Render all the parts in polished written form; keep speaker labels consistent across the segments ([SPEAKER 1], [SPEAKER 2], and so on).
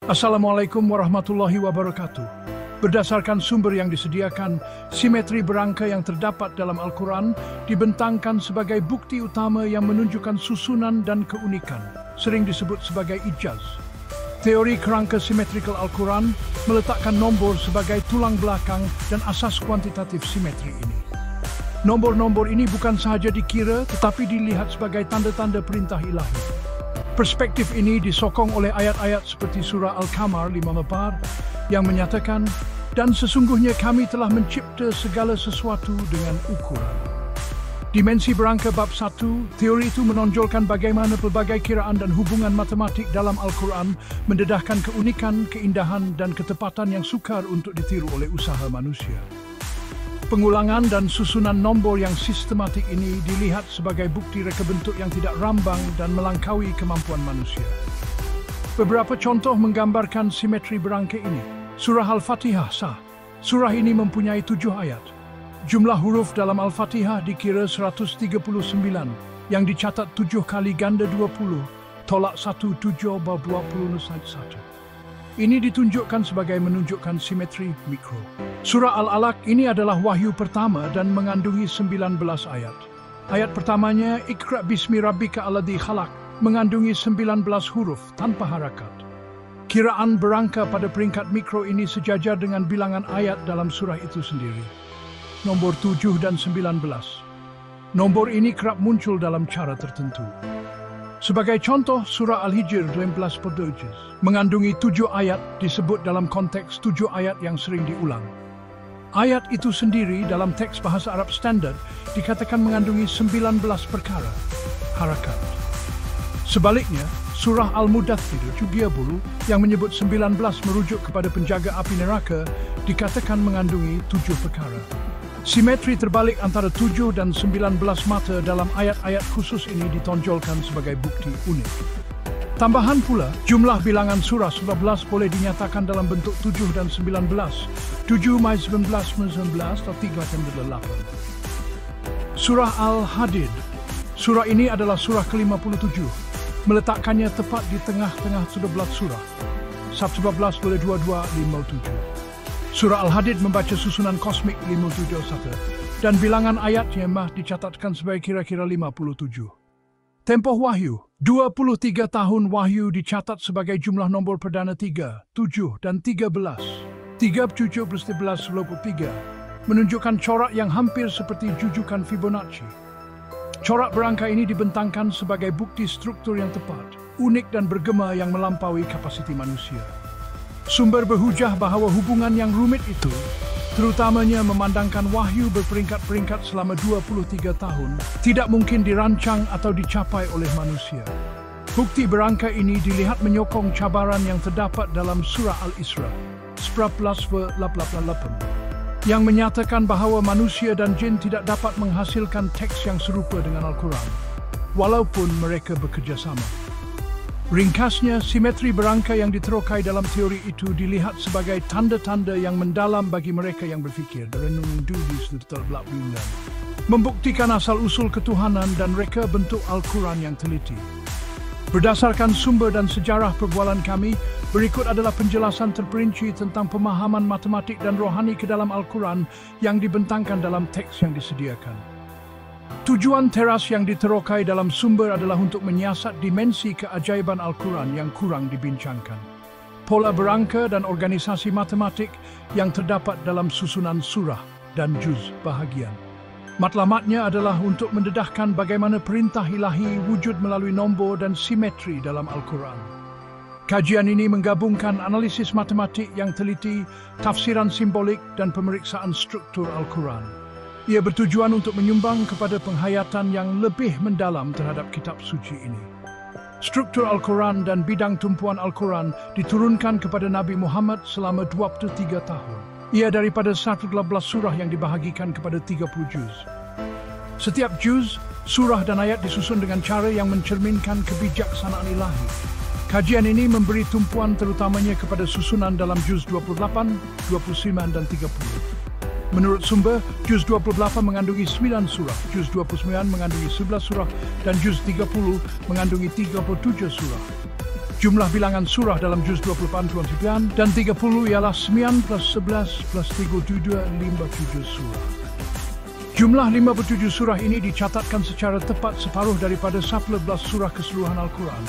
[SPEAKER 1] Assalamualaikum warahmatullahi wabarakatuh. Berdasarkan sumber yang disediakan, simetri berangka yang terdapat dalam Al-Quran dibentangkan sebagai bukti utama yang menunjukkan susunan dan keunikan, sering disebut sebagai ijaz. Teori kerangka simetrikal Al-Quran meletakkan nombor sebagai tulang belakang dan asas kuantitatif simetri ini. Nombor-nombor ini bukan sahaja dikira tetapi dilihat sebagai tanda-tanda perintah ilahi. Perspektif ini disokong oleh ayat-ayat seperti surah Al-Qamar 5:4 yang menyatakan, "Dan sesungguhnya kami telah mencipta segala sesuatu dengan ukuran." Dimensi berangka bab 1, teori itu menonjolkan bagaimana pelbagai kiraan dan hubungan matematik dalam Al-Quran mendedahkan keunikan, keindahan, dan ketepatan yang sukar untuk ditiru oleh usaha manusia. Pengulangan dan susunan nombor yang sistematik ini dilihat sebagai bukti reka bentuk yang tidak rambang dan melangkaui kemampuan manusia. Beberapa contoh menggambarkan simetri berangka ini. Surah Al-Fatihah sah. Surah ini mempunyai 7 ayat. Jumlah huruf dalam Al-Fatihah dikira 139, yang dicatat 7 kali ganda 20, tolak 1 7 bab 20 Ini ditunjukkan sebagai menunjukkan simetri mikro. Surah Al-Alaq ini adalah wahyu pertama dan mengandungi 19 ayat. Ayat pertamanya, Iqra' bismi rabbika alladzi khalaq, mengandungi 19 huruf tanpa harakat. Kiraan berangka pada peringkat mikro ini sejajar dengan bilangan ayat dalam surah itu sendiri. Nombor 7 dan 19. Nombor ini kerap muncul dalam cara tertentu. Sebagai contoh, surah Al-Hijr 12 mengandungi 7 ayat disebut dalam konteks 7 ayat yang sering diulang. Ayat itu sendiri dalam teks bahasa Arab standar dikatakan mengandungi 19 perkara, harakat. Sebaliknya, surah Al-Mudaththir 30 yang menyebut 19 merujuk kepada penjaga api neraka dikatakan mengandungi 7 perkara. Simetri terbalik antara 7 dan 19 mata dalam ayat-ayat khusus ini ditonjolkan sebagai bukti unik. Tambahan pula, jumlah bilangan surah 11 boleh dinyatakan dalam bentuk 7 dan 19. 7 mai 19 atau 3 dan 8. Surah Al-Hadid. Surah ini adalah surah ke-57. Meletakkannya tepat di tengah-tengah 11 surah. Sab 11 boleh 22, 57. Surah Al-Hadid membaca susunan kosmik 571 dan bilangan ayatnya dicatatkan sebagai kira-kira 57. Tempoh wahyu, 23 tahun wahyu dicatat sebagai jumlah nombor perdana 3, 7, dan 13. 3, 7 plus 11, 23 menunjukkan corak yang hampir seperti jujukan Fibonacci. Corak berangka ini dibentangkan sebagai bukti struktur yang tepat, unik dan bergema yang melampaui kapasiti manusia. Sumber berhujah bahawa hubungan yang rumit itu, terutamanya memandangkan wahyu berperingkat-peringkat selama 23 tahun, tidak mungkin dirancang atau dicapai oleh manusia. Bukti berangka ini dilihat menyokong cabaran yang terdapat dalam surah Al-Isra, 11:88, yang menyatakan bahawa manusia dan jin tidak dapat menghasilkan teks yang serupa dengan Al-Quran, walaupun mereka bekerjasama. Ringkasnya, simetri berangka yang diterokai dalam teori itu dilihat sebagai tanda-tanda yang mendalam bagi mereka yang berfikir, membuktikan asal-usul ketuhanan dan reka bentuk Al-Quran yang teliti. Berdasarkan sumber dan sejarah perbualan kami, berikut adalah penjelasan terperinci tentang pemahaman matematik dan rohani ke dalam Al-Quran yang dibentangkan dalam teks yang disediakan. Tujuan teras yang diterokai dalam sumber adalah untuk menyiasat dimensi keajaiban Al-Quran yang kurang dibincangkan. Pola berangka dan organisasi matematik yang terdapat dalam susunan surah dan juz bahagian. Matlamatnya adalah untuk mendedahkan bagaimana perintah ilahi wujud melalui nombor dan simetri dalam Al-Quran. Kajian ini menggabungkan analisis matematik yang teliti, tafsiran simbolik, dan pemeriksaan struktur Al-Quran. Ia bertujuan untuk menyumbang kepada penghayatan yang lebih mendalam terhadap kitab suci ini. Struktur Al-Quran dan bidang tumpuan Al-Quran diturunkan kepada Nabi Muhammad selama 23 tahun. Ia daripada 118 surah yang dibahagikan kepada 30 juz. Setiap juz, surah dan ayat disusun dengan cara yang mencerminkan kebijaksanaan ilahi. Kajian ini memberi tumpuan terutamanya kepada susunan dalam juz 28, 29, dan 30. Menurut sumber, juz 28 mengandungi 9 surah, juz 29 mengandungi 11 surah, dan juz 30 mengandungi 37 surah. Jumlah bilangan surah dalam juz 28 dan 30 ialah 9 plus 11 plus 37, 57 surah. Jumlah 57 surah ini dicatatkan secara tepat separuh daripada 11 surah keseluruhan Al-Quran.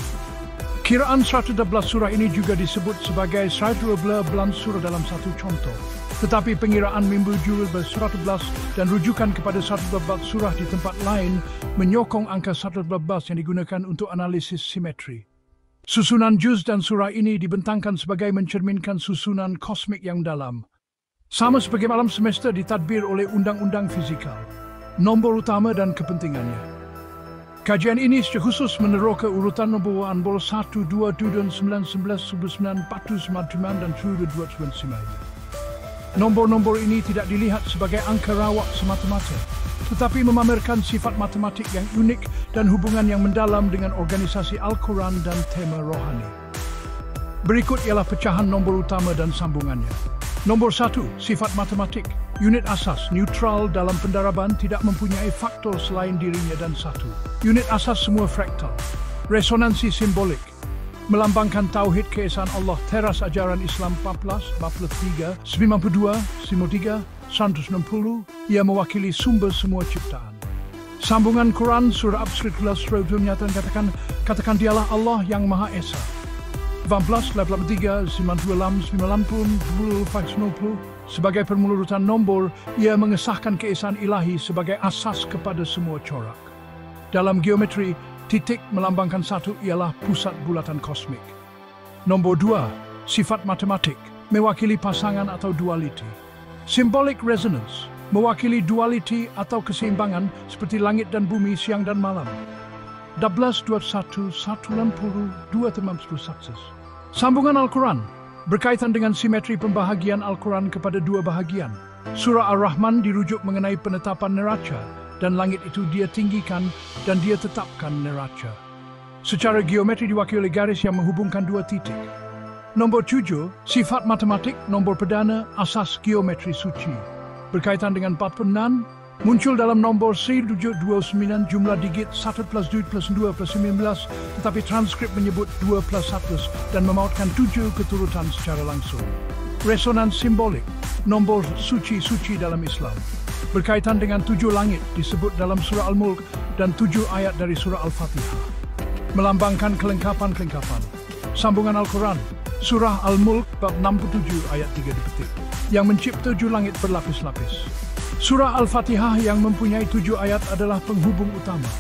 [SPEAKER 1] Kiraan 112 surah ini juga disebut sebagai 112 surah dalam satu contoh. Tetapi pengiraan mimbu-jul 111 dan rujukan kepada 112 surah di tempat lain menyokong angka 112 yang digunakan untuk analisis simetri. Susunan juz dan surah ini dibentangkan sebagai mencerminkan susunan kosmik yang dalam. Sama sebagai malam semesta ditadbir oleh undang-undang fizikal, nombor utama dan kepentingannya. Kajian ini secara khusus meneroka urutan nombor 1, 2, 2, 9, 11, 9, 4, dan 29. Nombor-nombor ini tidak dilihat sebagai angka rawak semata-mata, tetapi memamerkan sifat matematik yang unik dan hubungan yang mendalam dengan organisasi Al-Quran dan tema rohani. Berikut ialah pecahan nombor utama dan sambungannya. Nombor 1, sifat matematik. Unit asas, neutral dalam pendaraban, tidak mempunyai faktor selain dirinya dan satu. Unit asas semua fraktal. Resonansi simbolik. Melambangkan tauhid keesaan Allah, teras ajaran Islam 14, 43, 92, 53, 160, ia mewakili sumber semua ciptaan. Sambungan Quran surah Absriklah menyatakan katakan dialah Allah yang Maha Esa. 18, 83, 96, 90, 90, sebagai permulutan nombor, ia mengesahkan keesaan ilahi sebagai asas kepada semua corak. Dalam geometri, titik melambangkan satu ialah pusat bulatan kosmik. Nombor 2, sifat matematik, mewakili pasangan atau duality. Symbolic resonance, mewakili duality atau keseimbangan seperti langit dan bumi, siang dan malam. 12, 21, 160, 2 Sambungan Al-Quran, berkaitan dengan simetri pembahagian Al-Quran kepada dua bahagian. Surah Ar-Rahman dirujuk mengenai penetapan neraca, dan langit itu dia tinggikan dan dia tetapkan neraca. Secara geometri diwakili oleh garis yang menghubungkan dua titik. Nombor 7, sifat matematik, nombor perdana, asas geometri suci. Berkaitan dengan 46, muncul dalam nombor 729 jumlah digit 1 plus 2 plus 2 plus 19, tetapi transkrip menyebut 2 plus 1 dan memautkan 7 keturutan secara langsung. Resonans simbolik, nombor suci-suci dalam Islam. Berkaitan dengan 7 langit disebut dalam surah Al-Mulk dan 7 ayat dari surah Al-Fatihah. Melambangkan kelengkapan-kelengkapan. Sambungan Al-Quran, surah Al-Mulk bab 67 ayat 3 dipetik, yang mencipta 7 langit berlapis-lapis. Surah Al-Fatihah yang mempunyai 7 ayat adalah penghubung utama.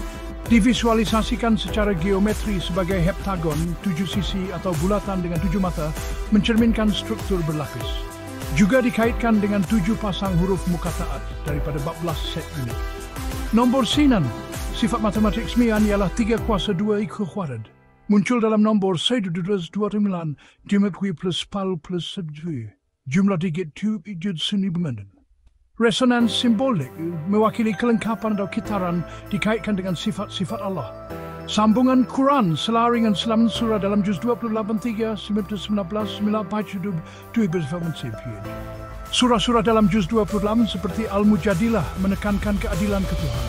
[SPEAKER 1] Divisualisasikan secara geometri sebagai heptagon, 7 sisi atau bulatan dengan 7 mata, mencerminkan struktur berlapis. Juga dikaitkan dengan 7 pasang huruf mukataat daripada 14 set unit. Nombor sinan, sifat matematik 9 ialah 3 kuasa 2 kekuatan. Muncul dalam nombor 129, geometri plus pal plus subjui. Jumlah digit 2 ijud seni bermenden. Resonans simbolik mewakili kelengkapan atau kitaran dikaitkan dengan sifat-sifat Allah. Sambungan Quran selaringan selaman surah dalam juz 28, 3, 19, 2. Surah-surah dalam juz 28 seperti Al-Mujadilah menekankan keadilan ketuhanan.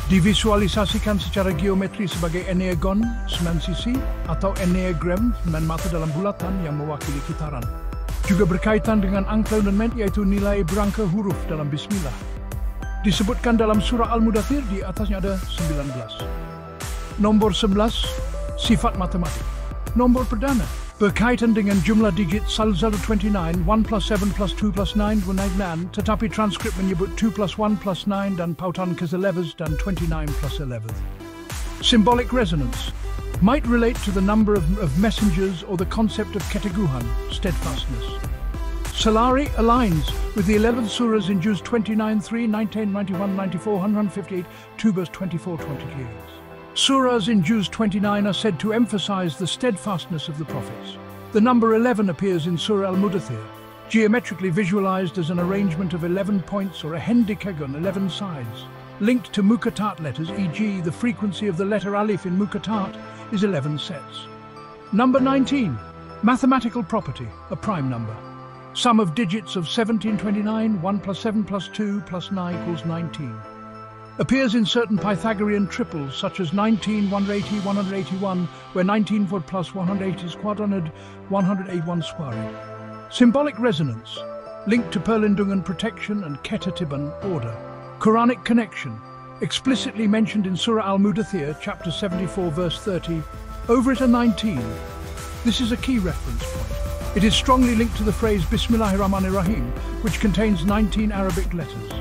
[SPEAKER 1] Divisualisasikan secara geometri sebagai enneagon 9 sisi atau enneagram 9 mata dalam bulatan yang mewakili kitaran. Juga berkaitan dengan angka elemen yaitu nilai berangka huruf dalam Bismillah. Disebutkan dalam surah Al-Mudathir, di atasnya ada 19. Nombor 11, sifat matematik. Nombor perdana, berkaitan dengan jumlah digit 129, 1 plus 7 plus 2 plus 9, 9, tetapi transkrip menyebut 2 plus 1 plus 9 dan pautan ke-11 dan 29 plus 11. Symbolic resonance might relate to the number of messengers or the concept of keteguhan, steadfastness. Salari aligns with the 11 surahs in Juz 29, 3, 19, 91, 94, 158, 2 verse 24, 28. Surahs in Juz 29 are said to emphasize the steadfastness of the prophets. The number 11 appears in Surah Al-Mudathir, geometrically visualized as an arrangement of 11 points or a hendecagon, 11 sides. Linked to Muqatat letters, e.g. the frequency of the letter Alif in Muqatat is 11 sets. Number 19, mathematical property, a prime number. Sum of digits of 1729, 1 plus 7 plus 2 plus 9 equals 19. Appears in certain Pythagorean triples such as 19, 180, 181, where 19 foot plus 180 is quadranted, 181 squared. Symbolic resonance, linked to Perlindungen protection and Ketertiban order. Quranic connection, explicitly mentioned in Surah Al-Mudathir, chapter 74, verse 30, over it are 19. This is a key reference point. It is strongly linked to the phrase Bismillahirrahmanirrahim, which contains 19 Arabic letters.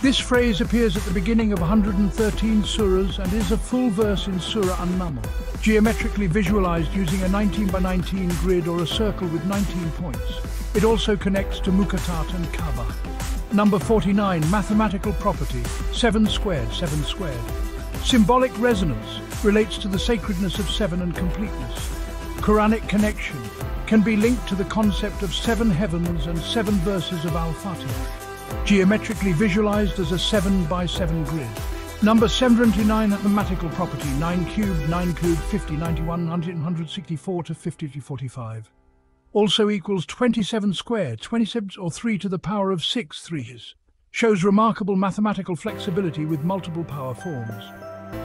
[SPEAKER 1] This phrase appears at the beginning of 113 surahs and is a full verse in Surah An-Naml, geometrically visualized using a 19 by 19 grid or a circle with 19 points. It also connects to Muqatat and Kaaba. Number 49, mathematical property, 7 squared, 7 squared. Symbolic resonance relates to the sacredness of 7 and completeness. Quranic connection can be linked to the concept of 7 heavens and 7 verses of Al-Fatiha, geometrically visualized as a 7 by 7 grid. Number 79, mathematical property, 9 cubed, 50, 91, 100, 164 to 50 to 45. Also equals 27 squared, 27 or 3 to the power of 6 threes. Shows remarkable mathematical flexibility with multiple power forms.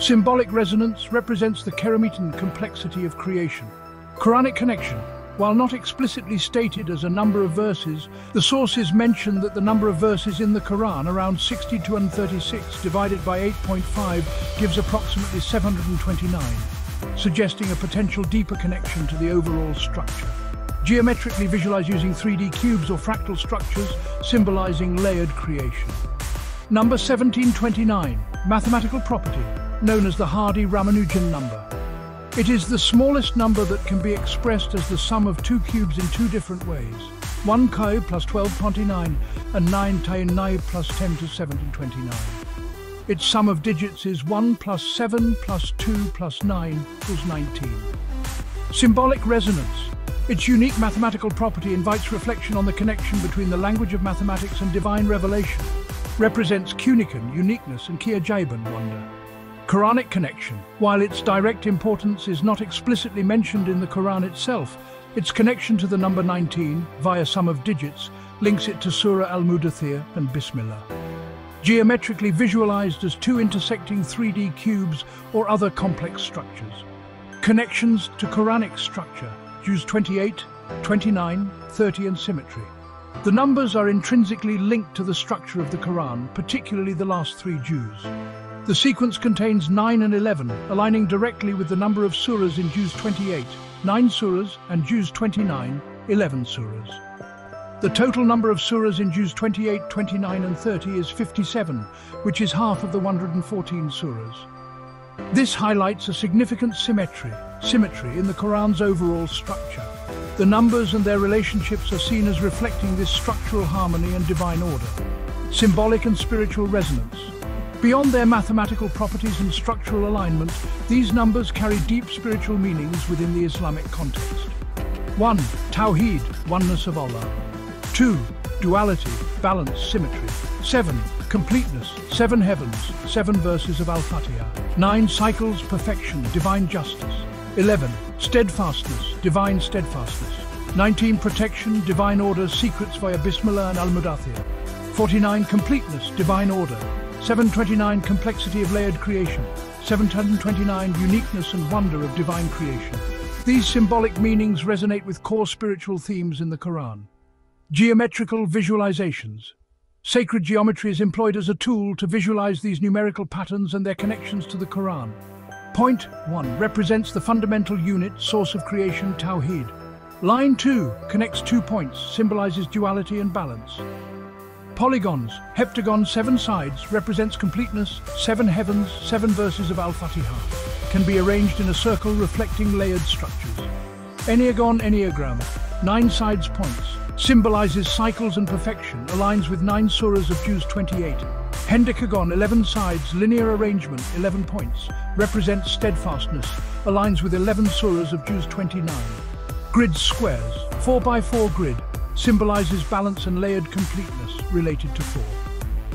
[SPEAKER 1] Symbolic resonance represents the Keramitan complexity of creation. Quranic connection. While not explicitly stated as a number of verses, the sources mention that the number of verses in the Quran, around 62 and 36, divided by 8.5, gives approximately 729, suggesting a potential deeper connection to the overall structure. Geometrically visualized using 3D cubes or fractal structures, symbolizing layered creation. Number 1729, mathematical property, known as the Hardy-Ramanujan number. It is the smallest number that can be expressed as the sum of 2 cubes in 2 different ways. 1 cube plus 12.29 and 9 times 9 plus 10 to 729. Its sum of digits is 1 plus 7 plus 2 plus 9 equals 19. Symbolic resonance. Its unique mathematical property invites reflection on the connection between the language of mathematics and divine revelation. Represents Kunikan, uniqueness, and Keajaiban, wonder. Quranic connection. While its direct importance is not explicitly mentioned in the Quran itself, its connection to the number 19, via sum of digits, links it to Surah Al-Mudathir and Bismillah. Geometrically visualized as 2 intersecting 3D cubes or other complex structures. Connections to Quranic structure. Juz 28, 29, 30 and symmetry. The numbers are intrinsically linked to the structure of the Quran, particularly the last 3 Juz. The sequence contains 9 and 11, aligning directly with the number of surahs in Juz 28, 9 surahs, and Juz 29, 11 surahs. The total number of surahs in Juz 28, 29 and 30 is 57, which is half of the 114 surahs. This highlights a significant symmetry in the Quran's overall structure. The numbers and their relationships are seen as reflecting this structural harmony and divine order. Symbolic and spiritual resonance. Beyond their mathematical properties and structural alignment, these numbers carry deep spiritual meanings within the Islamic context. 1. Tawheed, oneness of Allah. 2. Duality, balance, symmetry. 7. Completeness, 7 heavens, 7 verses of Al-Fatiha. 9. Cycles, perfection, divine justice. 11. Steadfastness, divine steadfastness. 19. Protection, divine order, secrets via Bismillah and Al-Mudathir. 49. Completeness, divine order. 729. Complexity of layered creation. 729. Uniqueness and wonder of divine creation. These symbolic meanings resonate with core spiritual themes in the Quran. Geometrical visualizations. Sacred geometry is employed as a tool to visualize these numerical patterns and their connections to the Quran. Point 1 represents the fundamental unit, source of creation, Tawheed. Line 2 connects 2 points, symbolizes duality and balance. Polygons, heptagon, 7 sides, represents completeness, 7 heavens, 7 verses of Al-Fatiha. Can be arranged in a circle reflecting layered structures. Enneagon, enneagram, 9 sides points, symbolizes cycles and perfection, aligns with 9 surahs of Juz 28. Hendecagon, 11 sides, linear arrangement, 11 points, represents steadfastness, aligns with 11 surahs of Juz 29. Grid squares, 4x4 grid, symbolizes balance and layered completeness, related to 4.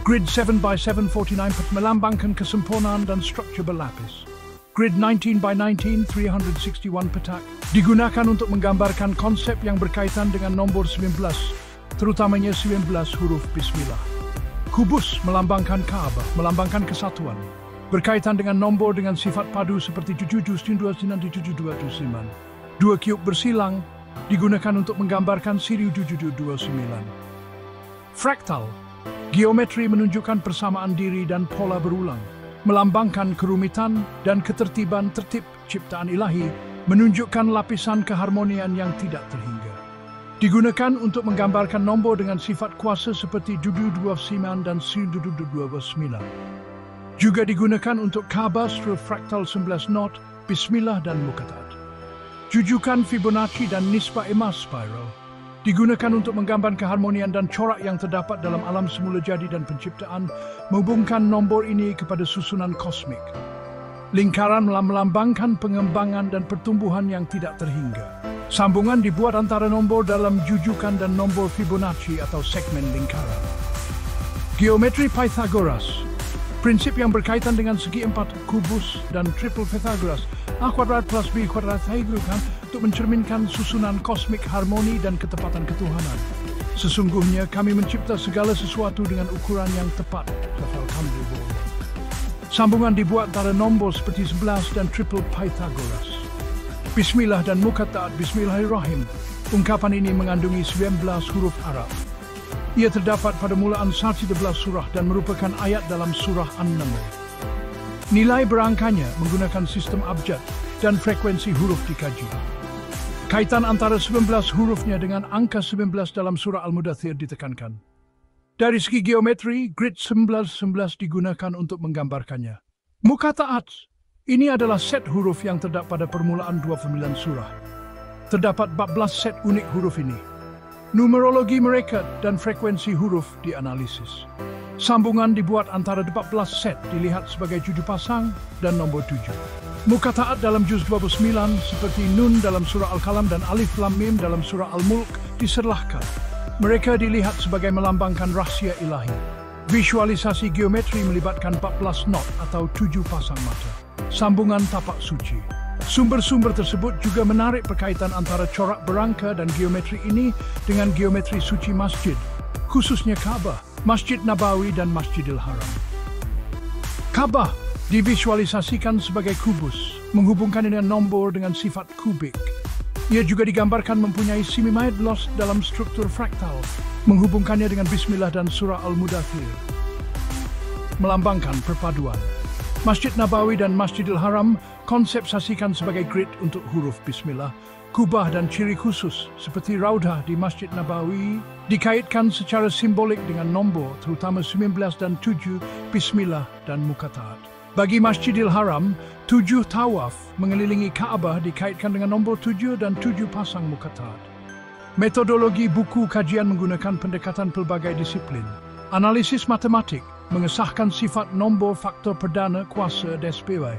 [SPEAKER 1] Grid 7x7, 49 melambangkan kesempurnaan dan structure berlapis. Grid 19x19, 361 petak, digunakan untuk menggambarkan konsep yang berkaitan dengan nomor 19, terutamanya 19 huruf Bismillah. Kubus melambangkan Ka'bah, melambangkan kesatuan. Berkaitan dengan nombor dengan sifat padu seperti 7729. Dua kiub bersilang digunakan untuk menggambarkan siri 7729. Fraktal, geometri menunjukkan persamaan diri dan pola berulang. Melambangkan kerumitan dan ketertiban tertib ciptaan ilahi, menunjukkan lapisan keharmonian yang tidak terhingga. Digunakan untuk menggambarkan nombor dengan sifat kuasa seperti 729 dan 729. Juga digunakan untuk Ka'bah seluruh fraktal 19 not, Bismillah dan Muqatta'at. Jujukan Fibonacci dan nisbah emas spiral digunakan untuk menggambarkan keharmonian dan corak yang terdapat dalam alam semula jadi dan penciptaan, menghubungkan nombor ini kepada susunan kosmik. Lingkaran melambangkan pengembangan dan pertumbuhan yang tidak terhingga. Sambungan dibuat antara nombor dalam jujukan dan nombor Fibonacci atau segmen lingkaran. Geometri Pythagoras, prinsip yang berkaitan dengan segi empat, kubus, dan triple Pythagoras, A kuadrat plus B kuadrat digunakan untuk mencerminkan susunan kosmik harmoni dan ketepatan ketuhanan. Sesungguhnya kami mencipta segala sesuatu dengan ukuran yang tepat. Sambungan dibuat antara nombor seperti 11 dan triple Pythagoras. Bismillah dan Muqatta'at Bismillahirrahim. Ungkapan ini mengandungi 19 huruf Arab. Ia terdapat pada mulaan 11 surah dan merupakan ayat dalam surah An-Naml. Nilai berangkanya menggunakan sistem abjad dan frekuensi huruf dikaji. Kaitan antara 19 hurufnya dengan angka 19 dalam surah Al-Mudathir ditekankan. Dari segi geometri, grid 19 digunakan untuk menggambarkannya. Muqatta'at, ini adalah set huruf yang terdapat pada permulaan 29 surah. Terdapat 14 set unik huruf ini. Numerologi mereka dan frekuensi huruf dianalisis. Sambungan dibuat antara 14 set dilihat sebagai 7 pasang dan nombor 7. Muqatta'at dalam juz 29 seperti Nun dalam surah Al-Qalam dan Alif Lam Mim dalam surah Al-Mulk diserlahkan. Mereka dilihat sebagai melambangkan rahsia ilahi. Visualisasi geometri melibatkan 14 not atau 7 pasang mata. Sambungan tapak suci. Sumber-sumber tersebut juga menarik perkaitan antara corak berangka dan geometri ini dengan geometri suci masjid, khususnya Ka'bah, Masjid Nabawi dan Masjidil Haram. Ka'bah divisualisasikan sebagai kubus, menghubungkan dengan nombor dengan sifat kubik. Ia juga digambarkan mempunyai semi-maid loss dalam struktur fraktal, menghubungkannya dengan Bismillah dan surah Al-Mudathir. Melambangkan perpaduan. Masjid Nabawi dan Masjidil Haram konsepsasikan sebagai grid untuk huruf Bismillah. Kubah dan ciri khusus seperti Raudah di Masjid Nabawi dikaitkan secara simbolik dengan nombor, terutama 19 dan 7, Bismillah dan Muqatta'at. Bagi Masjidil Haram, 7 tawaf mengelilingi Ka'bah dikaitkan dengan nombor 7 dan 7 pasang Muqatta'at. Metodologi buku kajian menggunakan pendekatan pelbagai disiplin. Analisis matematik mengesahkan sifat nombor faktor perdana kuasa DSPY.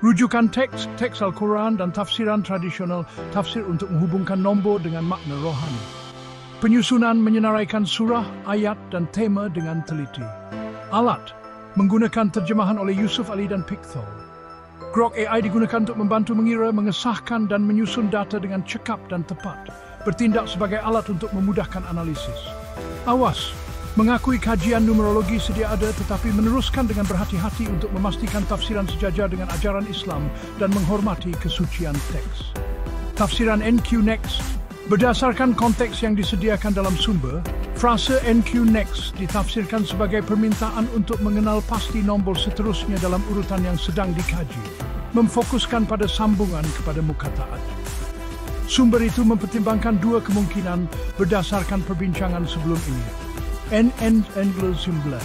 [SPEAKER 1] Rujukan teks Al-Quran dan tafsiran tradisional, tafsir untuk menghubungkan nombor dengan makna rohani. Penyusunan menyenaraikan surah, ayat, dan tema dengan teliti. Alat menggunakan terjemahan oleh Yusuf Ali dan Picthol. Grok AI digunakan untuk membantu mengira, mengesahkan, dan menyusun data dengan cekap dan tepat. Bertindak sebagai alat untuk memudahkan analisis. Awas, mengakui kajian numerologi sedia ada tetapi meneruskan dengan berhati-hati untuk memastikan tafsiran sejajar dengan ajaran Islam dan menghormati kesucian teks. Tafsiran NQ-Next berdasarkan konteks yang disediakan dalam sumber, frase NQ-Next ditafsirkan sebagai permintaan untuk mengenal pasti nombor seterusnya dalam urutan yang sedang dikaji, memfokuskan pada sambungan kepada Muqatta'at. Sumber itu mempertimbangkan dua kemungkinan berdasarkan perbincangan sebelum ini. Endel 11.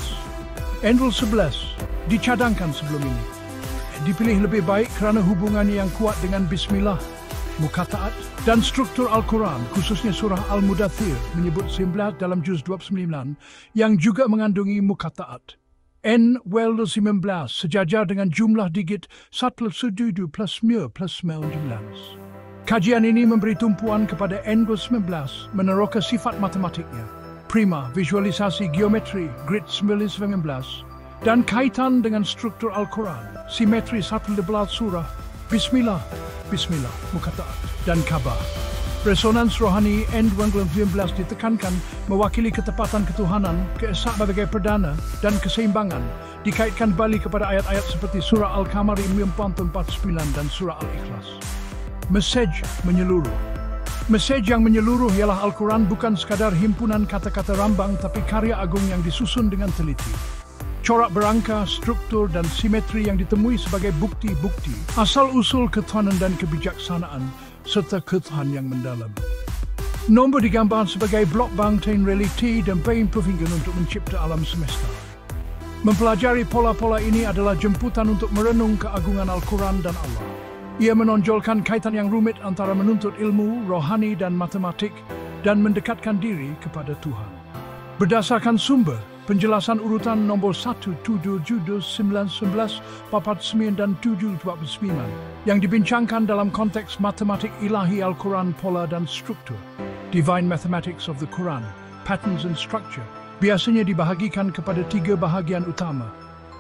[SPEAKER 1] Endel 11 dicadangkan sebelum ini. Dipilih lebih baik kerana hubungannya yang kuat dengan Bismillah, Muqatta'at, dan struktur Al-Quran, khususnya surah Al-Mudathir, menyebut 19 dalam juz 29, yang juga mengandungi Muqatta'at. N-Wel 19 sejajar dengan jumlah digit 1+7 plus 9 plus 19. Kajian ini memberi tumpuan kepada N-Wel 19 meneroka sifat matematiknya. Prima, visualisasi geometri, grid 19, dan kaitan dengan struktur Al-Quran, simetri 11 surah, Bismillah, Muqatta'at, dan Ka'bah. Resonans rohani N19 ditekankan mewakili ketepatan ketuhanan, keesaan sebagai perdana, dan keseimbangan, dikaitkan balik kepada ayat-ayat seperti surah Al-Qamar 49 dan surah Al-Ikhlas. Mesej menyeluruh. Mesej yang menyeluruh ialah Al-Quran bukan sekadar himpunan kata-kata rambang tapi karya agung yang disusun dengan teliti. Corak berangka, struktur, dan simetri yang ditemui sebagai bukti-bukti asal-usul ketuhanan dan kebijaksanaan, serta ketuhanan yang mendalam. Nombor digambarkan sebagai blok bangtain realiti dan pain perfinggan untuk mencipta alam semesta. Mempelajari pola-pola ini adalah jemputan untuk merenung keagungan Al-Quran dan Allah. Ia menonjolkan kaitan yang rumit antara menuntut ilmu, rohani, dan matematik, dan mendekatkan diri kepada Tuhan. Berdasarkan sumber, penjelasan urutan nombor 1, 7, 9, 11, 49 dan 7, 29 yang dibincangkan dalam konteks matematik ilahi Al-Quran, pola dan struktur. Divine Mathematics of the Quran, Patterns and Structure, biasanya dibahagikan kepada 3 bahagian utama.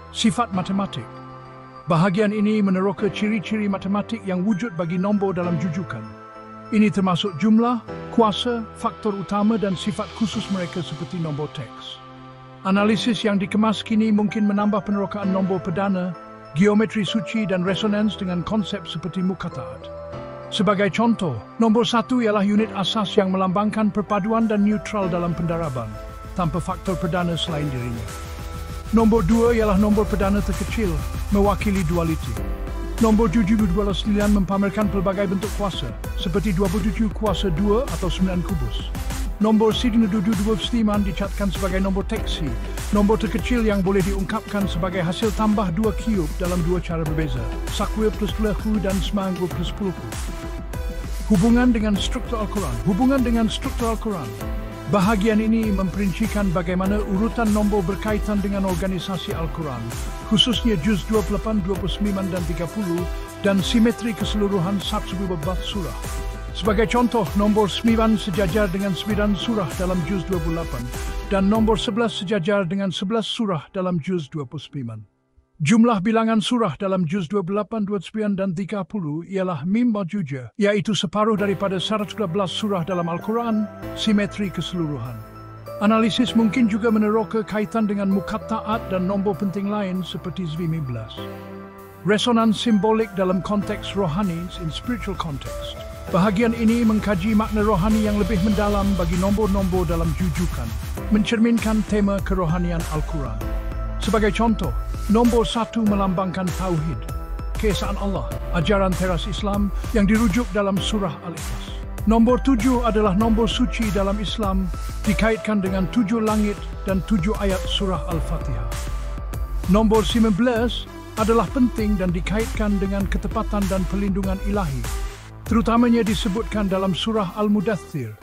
[SPEAKER 1] Sifat matematik. Bahagian ini meneroka ciri-ciri matematik yang wujud bagi nombor dalam jujukan. Ini termasuk jumlah, kuasa, faktor utama dan sifat khusus mereka seperti nombor teks. Analisis yang dikemas kini mungkin menambah penerokaan nombor perdana, geometri suci dan resonans dengan konsep seperti mukataat. Sebagai contoh, nombor 1 ialah unit asas yang melambangkan perpaduan dan neutral dalam pendaraban, tanpa faktor perdana selain dirinya. Nombor 2 ialah nombor perdana terkecil, mewakili dualiti. Nombor 729 mempamerkan pelbagai bentuk kuasa, seperti 27 kuasa 2 atau 9 kubus. Nombor 729 dicatatkan sebagai nombor teksi, nombor terkecil yang boleh diungkapkan sebagai hasil tambah 2 cube dalam 2 cara berbeza, sakwir plus lehu dan semanggur plus pulku. Hubungan dengan struktur Al-Quran. Hubungan dengan struktur Al-Quran. Bahagian ini memperincikan bagaimana urutan nombor berkaitan dengan organisasi Al-Quran, khususnya juz 28, 29 dan 30, dan simetri keseluruhan 14 surah. Sebagai contoh, nombor 9 sejajar dengan 9 surah dalam juz 28 dan nombor 11 sejajar dengan 11 surah dalam juz 29. Jumlah bilangan surah dalam juz 28, 29 dan 30 ialah mim majuja, yaitu separuh daripada 112 surah dalam Al-Quran, simetri keseluruhan. Analisis mungkin juga meneroka kaitan dengan mukatta'at dan nombor penting lain seperti 15. Resonans simbolik dalam konteks rohani in spiritual context. Bahagian ini mengkaji makna rohani yang lebih mendalam bagi nombor-nombor dalam jujukan, mencerminkan tema kerohanian Al-Quran. Sebagai contoh, nombor 1 melambangkan tauhid, keesaan Allah, ajaran teras Islam yang dirujuk dalam surah Al-Ikhlas. Nombor 7 adalah nombor suci dalam Islam, dikaitkan dengan 7 langit dan 7 ayat surah Al-Fatihah. Nombor 19 adalah penting dan dikaitkan dengan ketepatan dan pelindungan ilahi, terutamanya disebutkan dalam surah Al-Mudaththir,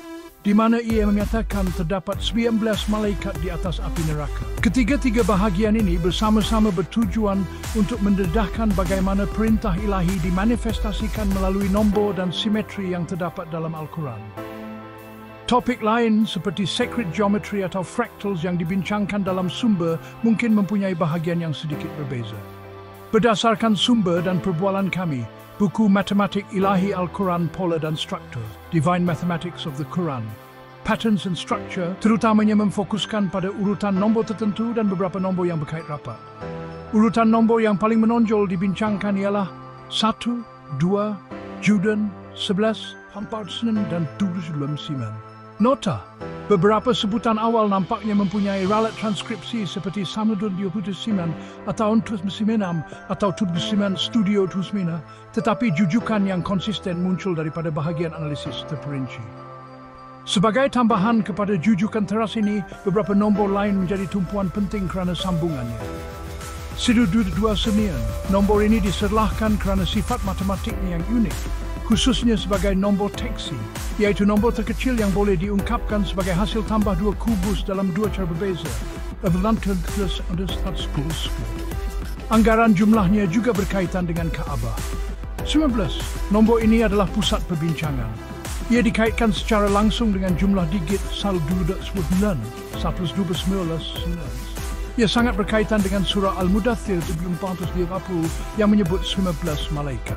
[SPEAKER 1] di mana ia menyatakan terdapat 19 malaikat di atas api neraka. Ketiga-tiga bahagian ini bersama-sama bertujuan untuk mendedahkan bagaimana perintah ilahi dimanifestasikan melalui nombor dan simetri yang terdapat dalam Al-Quran. Topik lain seperti sacred geometry atau fractals yang dibincangkan dalam sumber mungkin mempunyai bahagian yang sedikit berbeza. Berdasarkan sumber dan perbualan kami, buku Matematik Ilahi Al-Quran, Pola dan Struktur, Divine Mathematics of the Quran, Patterns and Structure, terutamanya memfokuskan pada urutan nombor tertentu dan beberapa nombor yang berkait rapat. Urutan nombor yang paling menonjol dibincangkan ialah 1, 2, Judan, 11, 49 dan 79. Nota, beberapa sebutan awal nampaknya mempunyai ralat transkripsi seperti Samudun 29 atau 29 atau 29 Studio 29, tetapi jujukan yang konsisten muncul daripada bahagian analisis terperinci. Sebagai tambahan kepada jujukan teras ini, beberapa nombor lain menjadi tumpuan penting kerana sambungannya. 129, nombor ini diserlahkan kerana sifat matematiknya yang unik, khususnya sebagai nombor teksi, yaitu nombor terkecil yang boleh diungkapkan sebagai hasil tambah 2 kubus dalam 2 cara berbeza. Anggaran jumlahnya juga berkaitan dengan Kaabah. 19. Nombor ini adalah pusat perbincangan. Ia dikaitkan secara langsung dengan jumlah digit 129. Ia sangat berkaitan dengan surah Al-Mudaththir 1430 yang menyebut 19 malaikat.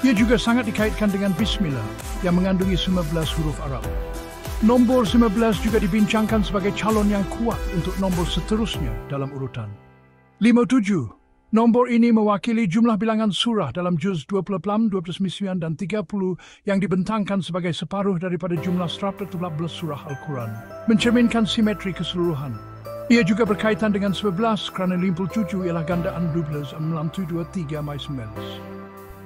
[SPEAKER 1] Ia juga sangat dikaitkan dengan Bismillah yang mengandungi 19 huruf Arab. Nombor 19 juga dibincangkan sebagai calon yang kuat untuk nombor seterusnya dalam urutan. 57. Nombor ini mewakili jumlah bilangan surah dalam juz 28, 29 dan 30 yang dibentangkan sebagai separuh daripada jumlah 114 surah Al-Quran, mencerminkan simetri keseluruhan. Ia juga berkaitan dengan 11 kerana 57 ialah gandaan 12, 6, 2, 3, 19.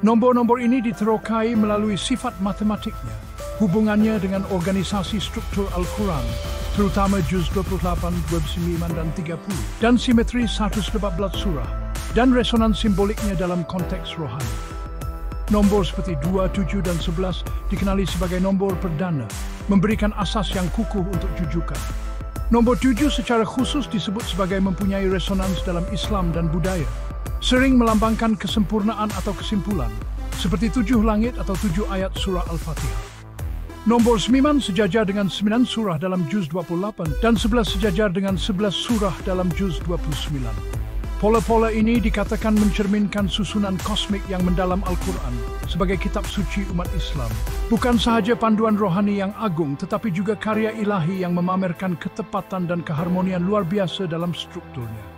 [SPEAKER 1] Nombor-nombor ini diterokai melalui sifat matematiknya, hubungannya dengan organisasi struktur Al-Quran, terutama juz 28, 29 dan 30, dan simetri 114 surah, dan resonans simboliknya dalam konteks rohani. Nombor seperti 2, 7 dan 11 dikenali sebagai nombor perdana, memberikan asas yang kukuh untuk jujukan. Nombor 7 secara khusus disebut sebagai mempunyai resonans dalam Islam dan budaya, sering melambangkan kesempurnaan atau kesimpulan, seperti 7 langit atau 7 ayat surah Al-Fatihah. Nombor 9 sejajar dengan 9 surah dalam juz 28 dan 11 sejajar dengan 11 surah dalam juz 29. Pola-pola ini dikatakan mencerminkan susunan kosmik yang mendalam Al-Quran sebagai kitab suci umat Islam. Bukan sahaja panduan rohani yang agung, tetapi juga karya ilahi yang memamerkan ketepatan dan keharmonian luar biasa dalam strukturnya.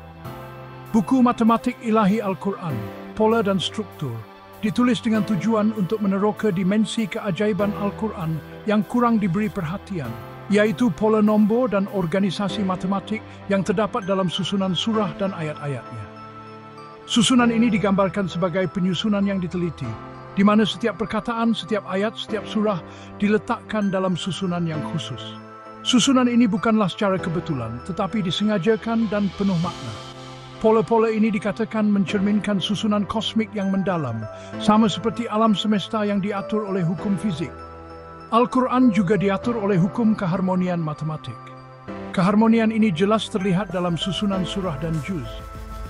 [SPEAKER 1] Buku matematik ilahi Al-Quran, pola dan struktur, ditulis dengan tujuan untuk meneroka dimensi keajaiban Al-Quran yang kurang diberi perhatian, yaitu pola nombor dan organisasi matematik yang terdapat dalam susunan surah dan ayat-ayatnya. Susunan ini digambarkan sebagai penyusunan yang diteliti, di mana setiap perkataan, setiap ayat, setiap surah diletakkan dalam susunan yang khusus. Susunan ini bukanlah secara kebetulan, tetapi disengajakan dan penuh makna. Pola-pola ini dikatakan mencerminkan susunan kosmik yang mendalam, sama seperti alam semesta yang diatur oleh hukum fizik. Al-Quran juga diatur oleh hukum keharmonian matematik. Keharmonian ini jelas terlihat dalam susunan surah dan juz.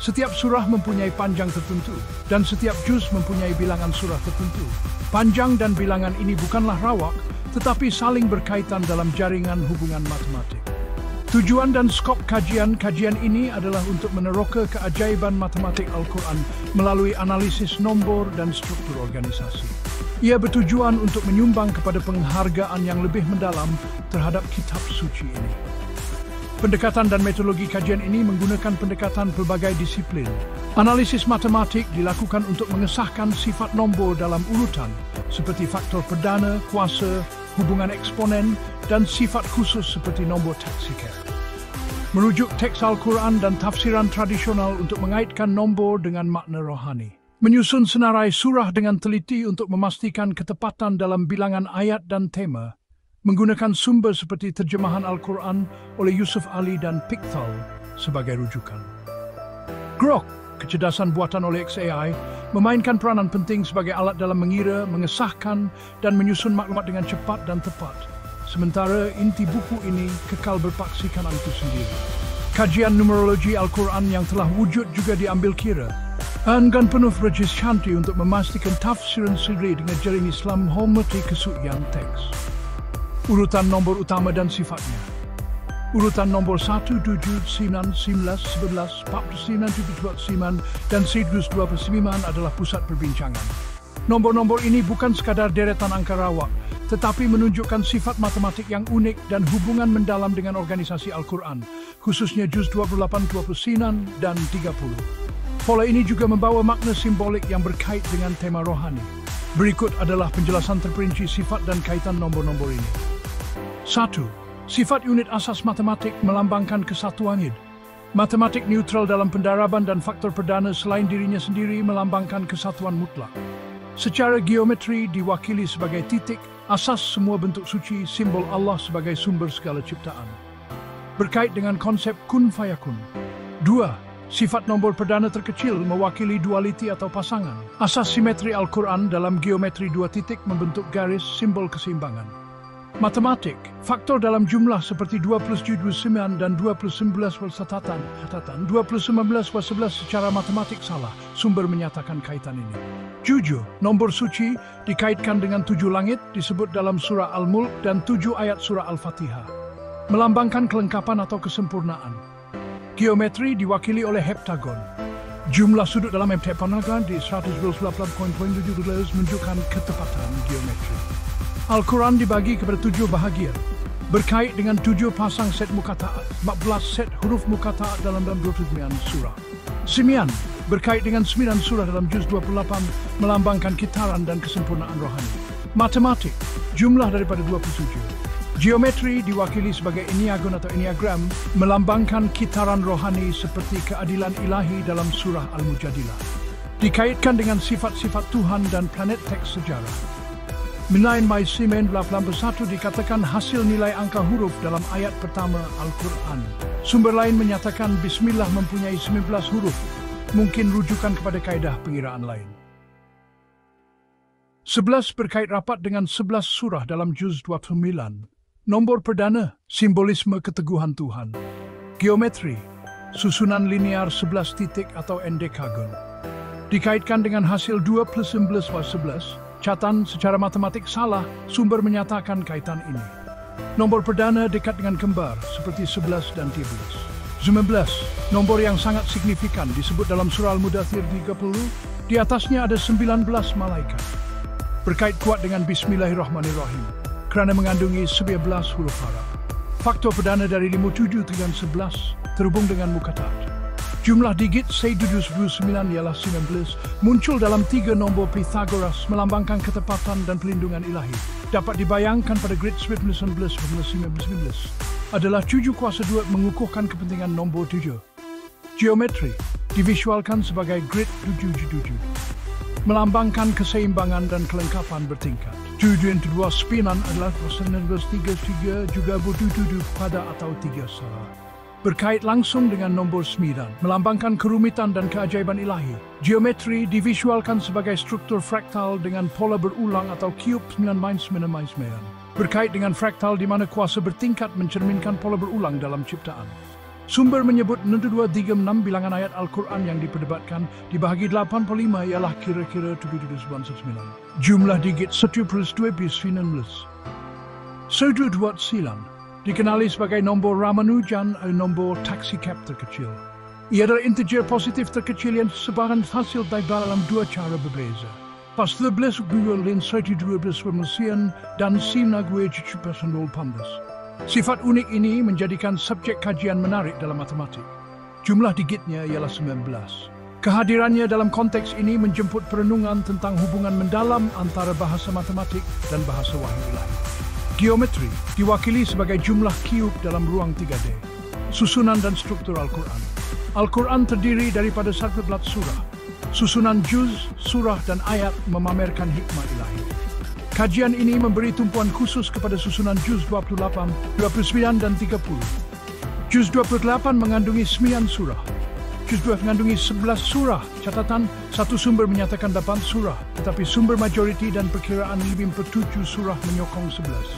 [SPEAKER 1] Setiap surah mempunyai panjang tertentu, dan setiap juz mempunyai bilangan surah tertentu. Panjang dan bilangan ini bukanlah rawak, tetapi saling berkaitan dalam jaringan hubungan matematik. Tujuan dan skop kajian ini adalah untuk meneroka keajaiban matematik Al-Quran melalui analisis nombor dan struktur organisasi. Ia bertujuan untuk menyumbang kepada penghargaan yang lebih mendalam terhadap kitab suci ini. Pendekatan dan metodologi kajian ini menggunakan pendekatan pelbagai disiplin. Analisis matematik dilakukan untuk mengesahkan sifat nombor dalam urutan, seperti faktor perdana, kuasa, hubungan eksponen, dan sifat khusus seperti nombor taksiker. Merujuk teks Al-Quran dan tafsiran tradisional untuk mengaitkan nombor dengan makna rohani. Menyusun senarai surah dengan teliti untuk memastikan ketepatan dalam bilangan ayat dan tema, menggunakan sumber seperti terjemahan Al-Quran oleh Yusuf Ali dan Pickthall sebagai rujukan. Grok, kecerdasan buatan oleh XAI, memainkan peranan penting sebagai alat dalam mengira, mengesahkan, dan menyusun maklumat dengan cepat dan tepat. Sementara inti buku ini kekal berpaksi kanan itu sendiri. Kajian numerologi Al-Quran yang telah wujud juga diambil kira, dengan penuh regis shanti untuk memastikan tafsiran sirri dengan jaring Islam hormati kesucian teks. Urutan nombor utama dan sifatnya. Urutan nombor 1, 7, 9, 11, 49, 79, dan 129 adalah pusat perbincangan. Nombor-nombor ini bukan sekadar deretan angka rawak, tetapi menunjukkan sifat matematik yang unik dan hubungan mendalam dengan organisasi Al-Quran, khususnya juz 28, 29, dan 30. Pola ini juga membawa makna simbolik yang berkait dengan tema rohani. Berikut adalah penjelasan terperinci sifat dan kaitan nombor-nombor ini. 1. Sifat unit asas matematik melambangkan kesatuan id. Matematik neutral dalam pendaraban dan faktor perdana selain dirinya sendiri melambangkan kesatuan mutlak. Secara geometri diwakili sebagai titik, asas semua bentuk suci, simbol Allah sebagai sumber segala ciptaan. Berkait dengan konsep kun fayakun. 2. Sifat nombor perdana terkecil mewakili dualiti atau pasangan. Asas simetri Al-Quran dalam geometri dua titik membentuk garis simbol keseimbangan. Matematik, faktor dalam jumlah seperti 2 plus 29 dan 2 plus 11 catatan 2 plus 19 11 secara matematik salah, sumber menyatakan kaitan ini. 7. Nombor suci dikaitkan dengan 7 langit disebut dalam surah Al-Mulk dan 7 ayat surah Al-Fatihah, melambangkan kelengkapan atau kesempurnaan. Geometri diwakili oleh heptagon. Jumlah sudut dalam MTF Panagan di 128.7 menunjukkan ketepatan geometri. Al-Quran dibagi kepada 7 bahagian, berkait dengan 7 pasang set mukataat, 14 set huruf mukataat dalam 29 surah. Simian berkait dengan 9 surah dalam juz 28, melambangkan kitaran dan kesempurnaan rohani. Matematik, jumlah daripada 27. Geometri diwakili sebagai enneagon atau enneagram, melambangkan kitaran rohani seperti keadilan ilahi dalam surah Al-Mujadilah. Dikaitkan dengan sifat-sifat Tuhan dan planet teks sejarah. Minain Mai Simen 81 dikatakan hasil nilai angka huruf dalam ayat pertama Al-Quran. Sumber lain menyatakan Bismillah mempunyai 19 huruf, mungkin rujukan kepada kaedah pengiraan lain. 11 berkait rapat dengan 11 surah dalam juz 29. Nombor perdana, simbolisme keteguhan Tuhan. Geometri, susunan linear 11 titik atau endekagon. Dikaitkan dengan hasil 2 plus 11 + 11, catatan secara matematik salah, sumber menyatakan kaitan ini. Nombor perdana dekat dengan kembar, seperti 11 dan 13. 19, nombor yang sangat signifikan disebut dalam surah Al-Mudathir 30, di atasnya ada 19 malaikat. Berkait kuat dengan Bismillahirrahmanirrahim, kerana mengandungi 11 huruf Arab. Faktor perdana dari 57 dengan 11 terhubung dengan mukatat. Jumlah digit 729 ialah 19, muncul dalam 3 nombor Pythagoras melambangkan ketepatan dan pelindungan ilahi. Dapat dibayangkan pada grid 19 adalah 7 kuasa 2 mengukuhkan kepentingan nombor 7. Geometri divisualkan sebagai grid 777, melambangkan keseimbangan dan kelengkapan bertingkat. 7 yang kedua spinan adalah 1933 juga bertujuh pada atau 3 salah. Berkait langsung dengan nombor 9, melambangkan kerumitan dan keajaiban ilahi. Geometri divisualkan sebagai struktur fraktal dengan pola berulang atau cube 9-9-9. Berkait dengan fraktal di mana kuasa bertingkat mencerminkan pola berulang dalam ciptaan. Sumber menyebut 6236 bilangan ayat Al-Quran yang diperdebatkan, dibahagi 85 ialah kira-kira 799. Jumlah digit 1 plus 2 bis 19. Sudut buat silang dikenali sebagai nombor Ramanujan atau nombor taxicab terkecil. Ia adalah integer positif terkecil yang sebaran hasil dari dalam 2 cara berbeza. Pas 12 gua lin 12 permusian dan simna gue 17 pandas. Sifat unik ini menjadikan subjek kajian menarik dalam matematik. Jumlah digitnya ialah 19. Kehadirannya dalam konteks ini menjemput perenungan tentang hubungan mendalam antara bahasa matematik dan bahasa wahyu ilahi. Geometri diwakili sebagai jumlah cube dalam ruang 3D. Susunan dan struktur Al-Quran. Al-Quran terdiri daripada 11 surah. Susunan juz, surah dan ayat memamerkan hikmah ilahi. Kajian ini memberi tumpuan khusus kepada susunan juz 28, 29 dan 30. Juz 28 mengandungi 9 surah. Juz 2 mengandungi 11 surah. Catatan, satu sumber menyatakan 8 surah, tetapi sumber majoriti dan perkiraan lebih 7 surah menyokong 11.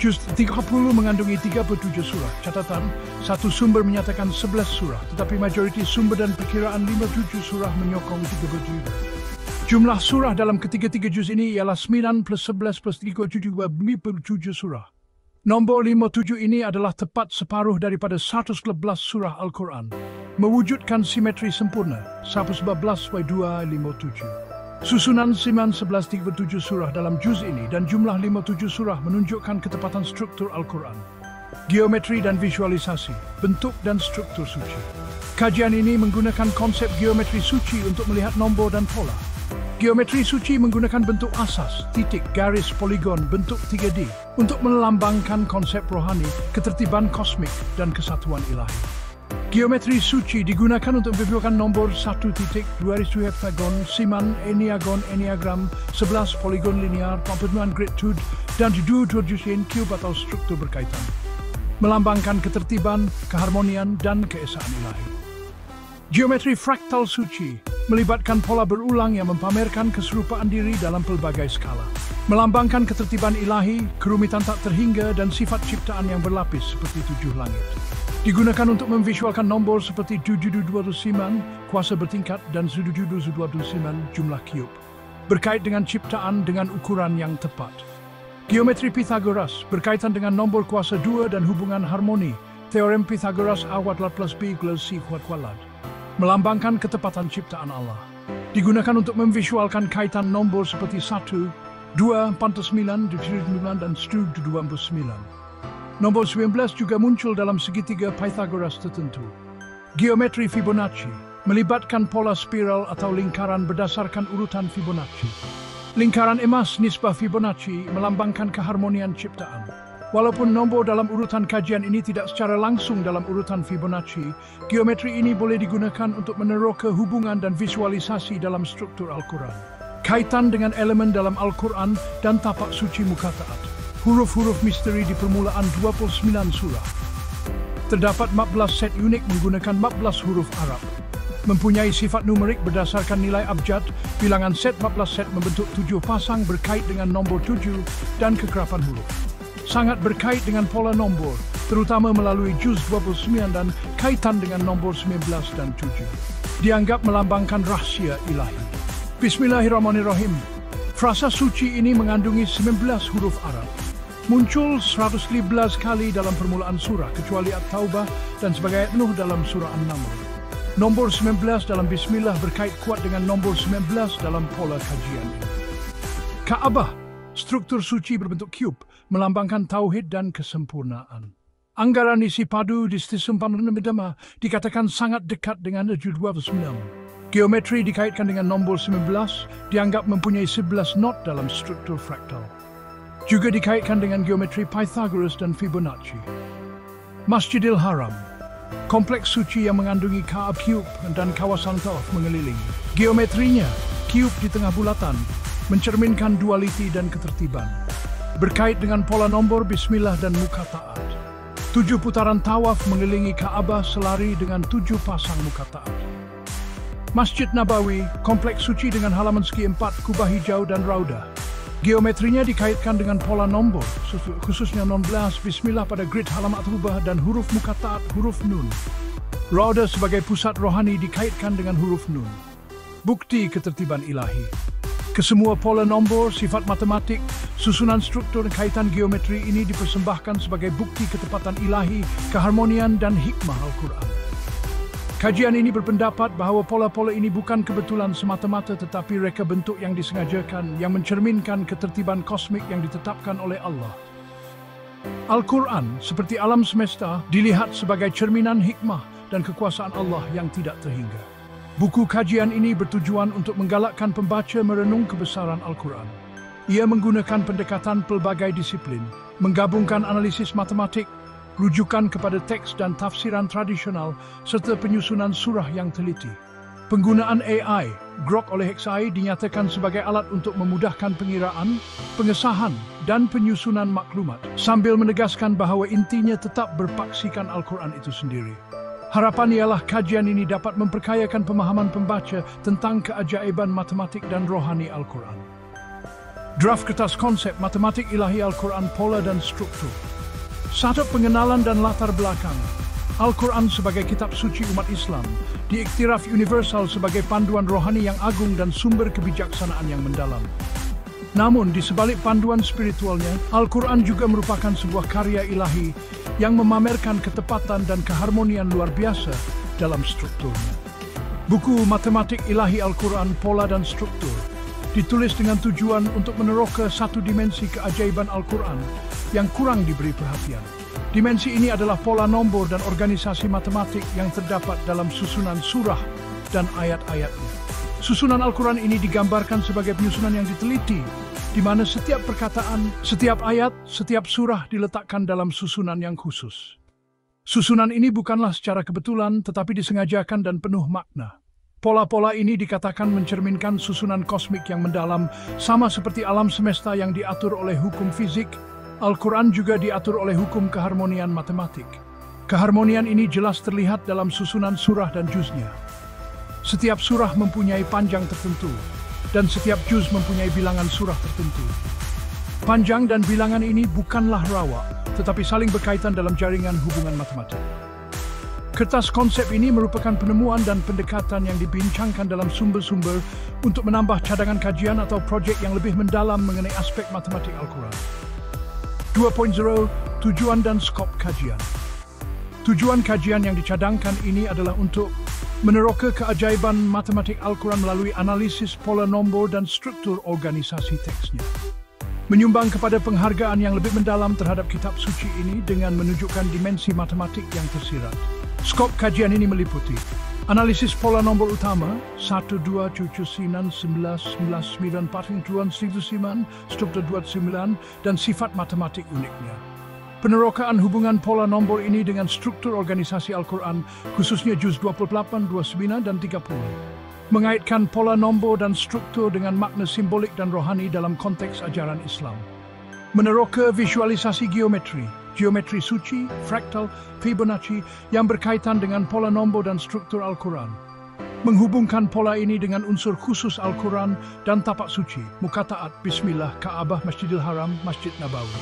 [SPEAKER 1] Juz 30 mengandungi 37 surah. Catatan, satu sumber menyatakan 11 surah, tetapi majoriti sumber dan perkiraan 57 surah menyokong 37. Jumlah surah dalam ketiga-tiga juz ini ialah 9 plus 11 plus 37 surah. Nombor 57 ini adalah tepat separuh daripada 111 surah Al-Quran, mewujudkan simetri sempurna, 111/257. Susunan 9-11-37 surah dalam juz ini dan jumlah 57 surah menunjukkan ketepatan struktur Al-Quran. Geometri dan visualisasi, bentuk dan struktur suci. Kajian ini menggunakan konsep geometri suci untuk melihat nombor dan pola. Geometri suci menggunakan bentuk asas, titik, garis, poligon, bentuk 3D untuk melambangkan konsep rohani, ketertiban kosmik, dan kesatuan ilahi. Geometri suci digunakan untuk memvisualkan nombor 1 titik, 2 heptagon, siman, enneagram, 11 poligon linear, pembentukan grid dan 2 cube atau struktur berkaitan. Melambangkan ketertiban, keharmonian, dan keesaan ilahi. Geometri fraktal suci melibatkan pola berulang yang mempamerkan keserupaan diri dalam pelbagai skala. Melambangkan ketertiban ilahi, kerumitan tak terhingga, dan sifat ciptaan yang berlapis seperti 7 langit. Digunakan untuk memvisualkan nombor seperti 729, kuasa bertingkat, dan 729, jumlah cube. Berkait dengan ciptaan dengan ukuran yang tepat. Geometri Pythagoras berkaitan dengan nombor kuasa 2 dan hubungan harmoni. Teorem Pythagoras A = B = C = melambangkan ketepatan ciptaan Allah. Digunakan untuk memvisualkan kaitan nombor seperti 1, 2, 49, 29, dan 29. Nombor 19 juga muncul dalam segitiga Pythagoras tertentu. Geometri Fibonacci melibatkan pola spiral atau lingkaran berdasarkan urutan Fibonacci. Lingkaran emas nisbah Fibonacci melambangkan keharmonian ciptaan. Walaupun nombor dalam urutan kajian ini tidak secara langsung dalam urutan Fibonacci, geometri ini boleh digunakan untuk meneroka hubungan dan visualisasi dalam struktur Al-Quran. Kaitan dengan elemen dalam Al-Quran dan tapak suci muka taat. Huruf-huruf misteri di permulaan 29 surah. Terdapat 14 set unik menggunakan 14 huruf Arab. Mempunyai sifat numerik berdasarkan nilai abjad, bilangan set 14 set membentuk 7 pasang berkait dengan nombor 7 dan kekerapan huruf. Sangat berkait dengan pola nombor, terutama melalui juz 29 dan kaitan dengan nombor 19 dan 7. Dianggap melambangkan rahsia ilahi. Bismillahirrahmanirrahim. Frasa suci ini mengandungi 19 huruf Arab. Muncul 115 kali dalam permulaan surah, kecuali At-Taubah dan sebagai ayat Nuh dalam surah An-Naml. Nombor 19 dalam Bismillah berkait kuat dengan nombor 19 dalam pola kajian ini. Ka'bah, struktur suci berbentuk cube, melambangkan tauhid dan kesempurnaan. Anggaran isi padu di Stisum Pamanamidama dikatakan sangat dekat dengan Juz 29. Geometri dikaitkan dengan nombor 19, dianggap mempunyai 11 not dalam struktur fraktal. Juga dikaitkan dengan geometri Pythagoras dan Fibonacci. Masjidil Haram, kompleks suci yang mengandungi Ka'ab cube dan kawasan Tawaf mengelilingi. Geometrinya, cube di tengah bulatan, mencerminkan dualiti dan ketertiban. Berkait dengan pola nombor Bismillah dan muka taat. 7 putaran tawaf mengelilingi Ka'bah selari dengan 7 pasang muka taat. Masjid Nabawi, kompleks suci dengan halaman segi 4, kubah hijau dan raudah. Geometrinya dikaitkan dengan pola nombor, khususnya 16 Bismillah pada grid halaman rubah dan huruf muka taat huruf Nun. Raudah sebagai pusat rohani dikaitkan dengan huruf Nun. Bukti ketertiban ilahi. Kesemua pola nombor, sifat matematik, susunan struktur dan kaitan geometri ini dipersembahkan sebagai bukti ketepatan ilahi, keharmonian dan hikmah Al-Quran. Kajian ini berpendapat bahawa pola-pola ini bukan kebetulan semata-mata tetapi reka bentuk yang disengajakan yang mencerminkan ketertiban kosmik yang ditetapkan oleh Allah. Al-Quran, seperti alam semesta, dilihat sebagai cerminan hikmah dan kekuasaan Allah yang tidak terhingga. Buku kajian ini bertujuan untuk menggalakkan pembaca merenung kebesaran Al-Quran. Ia menggunakan pendekatan pelbagai disiplin, menggabungkan analisis matematik, rujukan kepada teks dan tafsiran tradisional, serta penyusunan surah yang teliti. Penggunaan AI, Grok oleh XAI dinyatakan sebagai alat untuk memudahkan pengiraan, pengesahan, dan penyusunan maklumat, sambil menegaskan bahawa intinya tetap berpaksikan Al-Quran itu sendiri. Harapan ialah kajian ini dapat memperkayakan pemahaman pembaca tentang keajaiban matematik dan rohani Al-Quran. Draft kertas konsep matematik ilahi Al-Quran, pola dan struktur. 1. Pengenalan dan latar belakang. Al-Quran sebagai kitab suci umat Islam, diiktiraf universal sebagai panduan rohani yang agung dan sumber kebijaksanaan yang mendalam. Namun, di sebalik panduan spiritualnya, Al-Quran juga merupakan sebuah karya ilahi yang memamerkan ketepatan dan keharmonian luar biasa dalam strukturnya. Buku Matematik Ilahi Al-Quran, Pola dan Struktur ditulis dengan tujuan untuk meneroka satu dimensi keajaiban Al-Quran yang kurang diberi perhatian. Dimensi ini adalah pola nombor dan organisasi matematik yang terdapat dalam susunan surah dan ayat-ayatnya. Susunan Al-Quran ini digambarkan sebagai penyusunan yang diteliti, di mana setiap perkataan, setiap ayat, setiap surah diletakkan dalam susunan yang khusus. Susunan ini bukanlah secara kebetulan, tetapi disengajakan dan penuh makna. Pola-pola ini dikatakan mencerminkan susunan kosmik yang mendalam, sama seperti alam semesta yang diatur oleh hukum fisik. Al-Quran juga diatur oleh hukum keharmonian matematik. Keharmonian ini jelas terlihat dalam susunan surah dan juznya. Setiap surah mempunyai panjang tertentu, dan setiap juz mempunyai bilangan surah tertentu. Panjang dan bilangan ini bukanlah rawa, tetapi saling berkaitan dalam jaringan hubungan matematik. Kertas konsep ini merupakan penemuan dan pendekatan yang dibincangkan dalam sumber-sumber untuk menambah cadangan kajian atau projek yang lebih mendalam mengenai aspek matematik Al-Quran. 2.0 Tujuan dan skop kajian. Tujuan kajian yang dicadangkan ini adalah untuk meneroka keajaiban matematik Al-Quran melalui analisis pola nombor dan struktur organisasi teksnya. Menyumbang kepada penghargaan yang lebih mendalam terhadap kitab suci ini dengan menunjukkan dimensi matematik yang tersirat. Skop kajian ini meliputi analisis pola nombor utama 1, 2, 7, 9, 11, 9, 4, 2, 9, struktur 29, dan sifat matematik uniknya. Penerokaan hubungan pola nombor ini dengan struktur organisasi Al-Quran, khususnya juz 28, 29, dan 30. Mengaitkan pola nombor dan struktur dengan makna simbolik dan rohani dalam konteks ajaran Islam. Meneroka visualisasi geometri suci, fraktal, Fibonacci yang berkaitan dengan pola nombor dan struktur Al-Quran. Menghubungkan pola ini dengan unsur khusus Al-Quran dan tapak suci, mukataat, bismillah, Ka'bah, Masjidil Haram, Masjid Nabawi.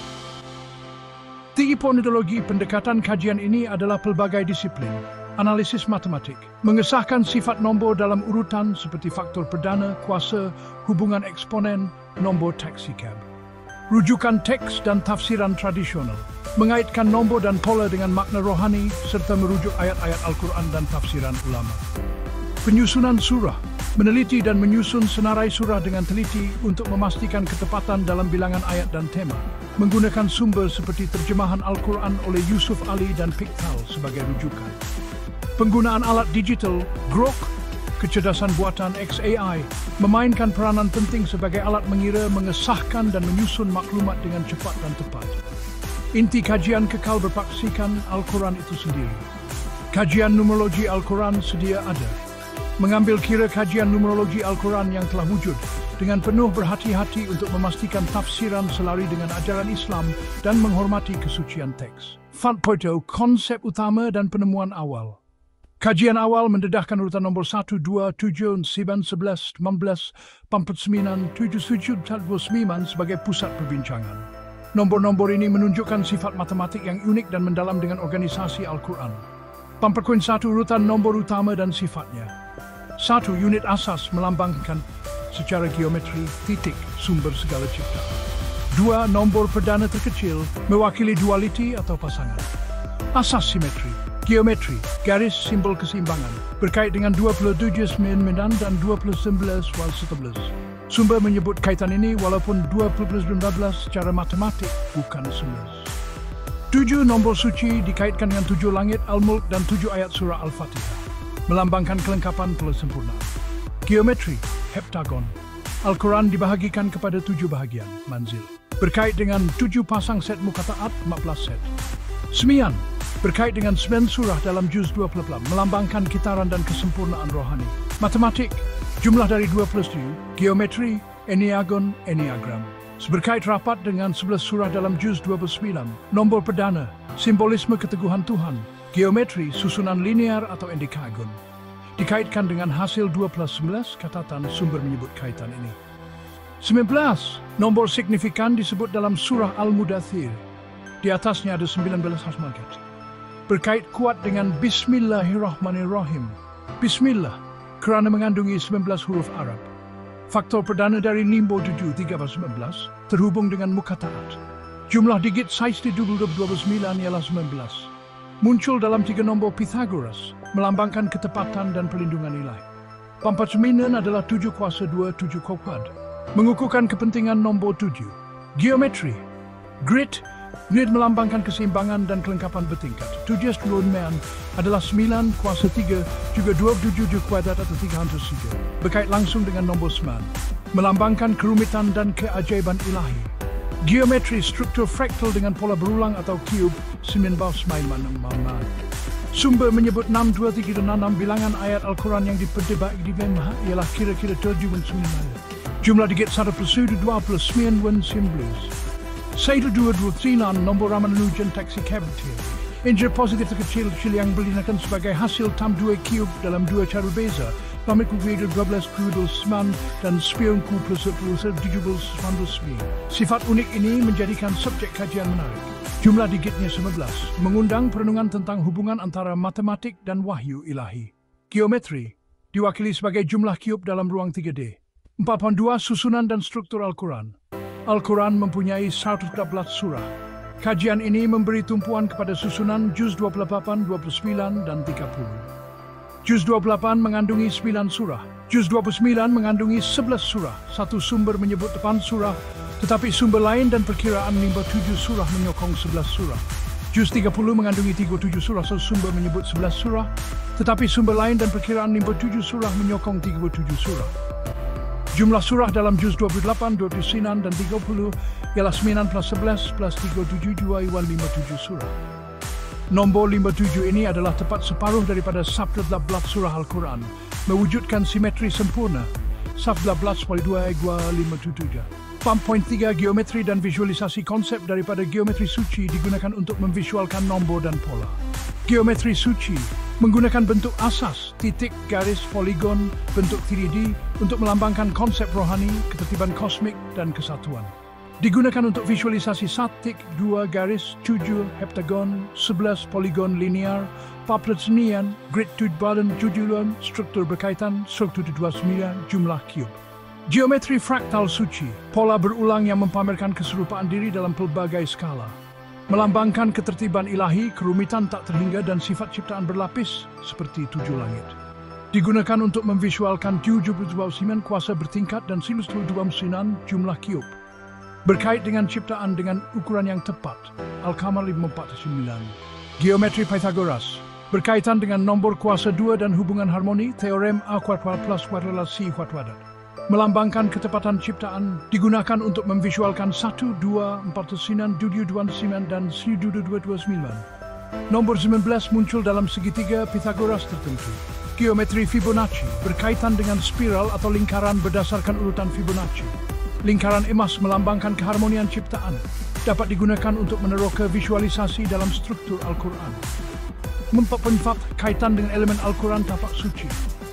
[SPEAKER 1] Tipologi pendekatan kajian ini adalah pelbagai disiplin. Analisis matematik, mengesahkan sifat nombor dalam urutan seperti faktor perdana, kuasa, hubungan eksponen, nombor taksikab. Rujukan teks dan tafsiran tradisional, mengaitkan nombor dan pola dengan makna rohani serta merujuk ayat-ayat Al-Quran dan tafsiran ulama. Penyusunan surah, meneliti dan menyusun senarai surah dengan teliti untuk memastikan ketepatan dalam bilangan ayat dan tema, menggunakan sumber seperti terjemahan Al-Quran oleh Yusuf Ali dan Pickthall sebagai rujukan. Penggunaan alat digital, Grok, kecerdasan buatan XAI, memainkan peranan penting sebagai alat mengira, mengesahkan dan menyusun maklumat dengan cepat dan tepat. Inti kajian kekal berpaksikan Al-Quran itu sendiri. Kajian numerologi Al-Quran sedia ada. Mengambil kira kajian numerologi Al-Quran yang telah wujud dengan penuh berhati-hati untuk memastikan tafsiran selari dengan ajaran Islam dan menghormati kesucian teks. Foto, konsep utama dan penemuan awal. Kajian awal mendedahkan urutan nombor 1, 2, 7, 9, 11, 15, 49, 77, 49 sebagai pusat perbincangan. Nombor-nombor ini menunjukkan sifat matematik yang unik dan mendalam dengan organisasi Al-Quran. Pamperkoin 1, urutan nombor utama dan sifatnya. 1. Unit asas melambangkan secara geometri titik sumber segala cipta. 2. Nombor perdana terkecil mewakili dualiti atau pasangan. Asas simetri, geometri, garis simbol keseimbangan berkait dengan 27 dan 20 Sumber menyebut kaitan ini walaupun 20 secara matematik bukan 11. 7. Nombor suci dikaitkan dengan 7 langit Al-Mulk dan 7 ayat surah Al-Fatihah, melambangkan kelengkapan pola sempurna. Geometri, heptagon. Al-Quran dibahagikan kepada 7 bahagian, manzil. Berkait dengan 7 pasang set mukataat, 14 set. Semian, berkait dengan 9 surah dalam juz 28, melambangkan kitaran dan kesempurnaan rohani. Matematik, jumlah dari 27, geometri, enneagon, enneagram. Berkait rapat dengan 11 surah dalam juz 29, nombor perdana, simbolisme keteguhan Tuhan, geometri, susunan linear atau endekagon. Dikaitkan dengan hasil 2+11, catatan sumber menyebut kaitan ini. 19. Nombor signifikan disebut dalam surah Al-Mudathir. Di atasnya ada 19 hasmagat. Berkait kuat dengan Bismillahirrahmanirrahim. Bismillah, kerana mengandungi 19 huruf Arab. Faktor perdana dari nombor 7, 13, terhubung dengan mukataat. Jumlah digit saiz di 29 ialah 19. Muncul dalam 3 nombor Pythagoras, melambangkan ketepatan dan pelindungan ilahi. 49 adalah 7 kuasa 2, 7 kuad, mengukuhkan kepentingan nombor 7. Geometri, grid melambangkan keseimbangan dan kelengkapan bertingkat. 7 Roadman adalah 9 kuasa 3, juga 27 kuadrat atau 303, berkait langsung dengan nombor 9, melambangkan kerumitan dan keajaiban ilahi. Geometri, struktur fraktal dengan pola berulang atau cube, 9 Sumber menyebut 6, 2, 3 dan 6 bilangan ayat Al-Quran yang diperdebatkan di bawah ialah kira-kira 7 dan 9. Jumlah digit 1 plus 2, 2 plus 9 dan 19. 1, 2, 3, nombor ramalan ujian taksi cabinet. Integer positif terkecil yang digunakan sebagai hasil tam 2 cube dalam 2 cara berbeza. Pamit kuadrat 12 kuadrat 9 dan 9 plus 10 17 Sifat unik ini menjadikan subjek kajian menarik. Jumlah digitnya 19, mengundang perenungan tentang hubungan antara matematik dan wahyu ilahi. Geometri diwakili sebagai jumlah cube dalam ruang 3D. 42 susunan dan struktur Al-Quran. Al-Quran mempunyai 114 surah. Kajian ini memberi tumpuan kepada susunan juz 28, 29, dan 30. Juz 28 mengandungi 9 surah. Juz 29 mengandungi 11 surah. Satu sumber menyebut 8 surah, tetapi sumber lain dan perkiraan menimba 7 surah menyokong 11 surah. Juz 30 mengandungi 37 surah. Satu sumber menyebut 11 surah, tetapi sumber lain dan perkiraan menimba 7 surah menyokong 37 surah. Jumlah surah dalam Juz 28, 29 dan 30 ialah 9 plus 11 plus 37 = 57 surah. Nombor 57 ini adalah tepat separuh daripada saf 18 surah Al-Quran, mewujudkan simetri sempurna. Saf 18/2 = 57. 4.3 Geometri dan visualisasi konsep daripada geometri suci digunakan untuk memvisualkan nombor dan pola. Geometri suci menggunakan bentuk asas, titik, garis, poligon, bentuk 3D untuk melambangkan konsep rohani, ketertiban kosmik, dan kesatuan. Digunakan untuk visualisasi 1 tik, 2 garis, 7 heptagon, 11 poligon linear, pertanian, grid badan jujulan, struktur berkaitan, struktur 29, jumlah cube. Geometri fraktal suci, pola berulang yang mempamerkan keserupaan diri dalam pelbagai skala. Melambangkan ketertiban ilahi, kerumitan tak terhingga dan sifat ciptaan berlapis seperti 7 langit. Digunakan untuk memvisualkan 72 kuasa bertingkat dan silus 29 jumlah cube. Berkait dengan ciptaan dengan ukuran yang tepat, Al-Qamar 549. Geometri Pythagoras, berkaitan dengan nombor kuasa 2 dan hubungan harmoni, teorem A kuadrat plus kuadrat C kuadrat. Melambangkan ketepatan ciptaan, digunakan untuk memvisualkan 1, 2, 4, 29 dan 2229. Nombor 19 muncul dalam segitiga Pythagoras tertentu. Geometri Fibonacci, berkaitan dengan spiral atau lingkaran berdasarkan urutan Fibonacci. Lingkaran emas melambangkan keharmonian ciptaan, dapat digunakan untuk meneroka visualisasi dalam struktur Al-Quran. 4.4 kaitan dengan elemen Al-Quran tapak suci.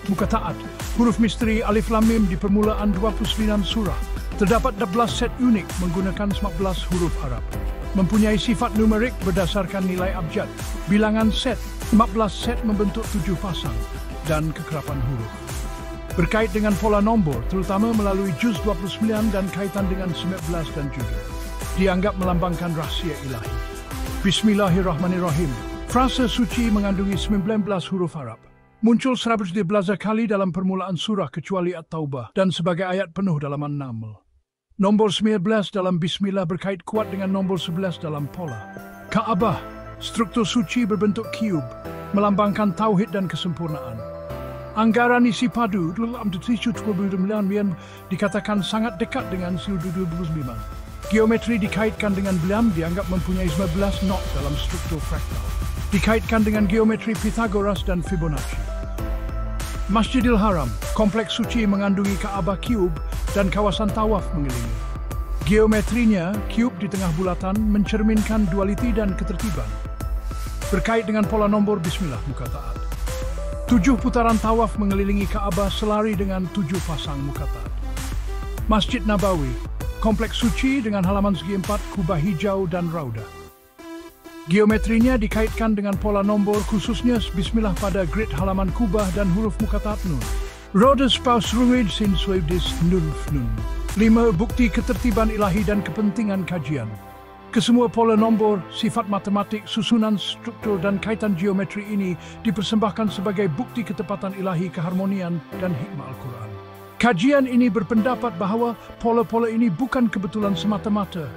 [SPEAKER 1] Muka taat, huruf misteri Alif Lam Mim di permulaan 29 surah. Terdapat 12 set unik menggunakan 14 huruf Arab. Mempunyai sifat numerik berdasarkan nilai abjad. Bilangan set, 14 set membentuk 7 pasang, dan kekerapan huruf. Berkait dengan pola nombor, terutama melalui Juz 29 dan kaitan dengan 19 dan juga. Dianggap melambangkan rahsia ilahi. Bismillahirrahmanirrahim. Frasa suci mengandungi 19 huruf Arab. Muncul 112 kali dalam permulaan surah kecuali At-Taubah dan sebagai ayat penuh dalam An-Naml. Nombor 19 dalam Bismillah berkait kuat dengan nombor 11 dalam pola. Ka'bah, struktur suci berbentuk cube, melambangkan tauhid dan kesempurnaan. Anggaran isi padu dalam 29 dikatakan sangat dekat dengan 29. Geometri dikaitkan dengan bulan dianggap mempunyai 19 not dalam struktur fraktal. Dikaitkan dengan geometri Pythagoras dan Fibonacci. Masjidil Haram, kompleks suci mengandungi Ka'bah cube dan kawasan tawaf mengelilingi. Geometrinya, cube di tengah bulatan mencerminkan dualiti dan ketertiban. Berkait dengan pola nombor Bismillah muka taat. 7 putaran tawaf mengelilingi Ka'bah selari dengan 7 pasang muka taat. Masjid Nabawi, kompleks suci dengan halaman segi 4, kubah hijau dan raudah. Geometrinya dikaitkan dengan pola nombor khususnya Bismillah pada grid halaman kubah dan huruf mukatat nun. Rodes paus ruid sin suedis nun. 5 bukti ketertiban ilahi dan kepentingan kajian. Kesemua pola nombor, sifat matematik, susunan struktur dan kaitan geometri ini dipersembahkan sebagai bukti ketepatan ilahi, keharmonian dan hikmah Al-Quran. Kajian ini berpendapat bahawa pola-pola ini bukan kebetulan semata-mata,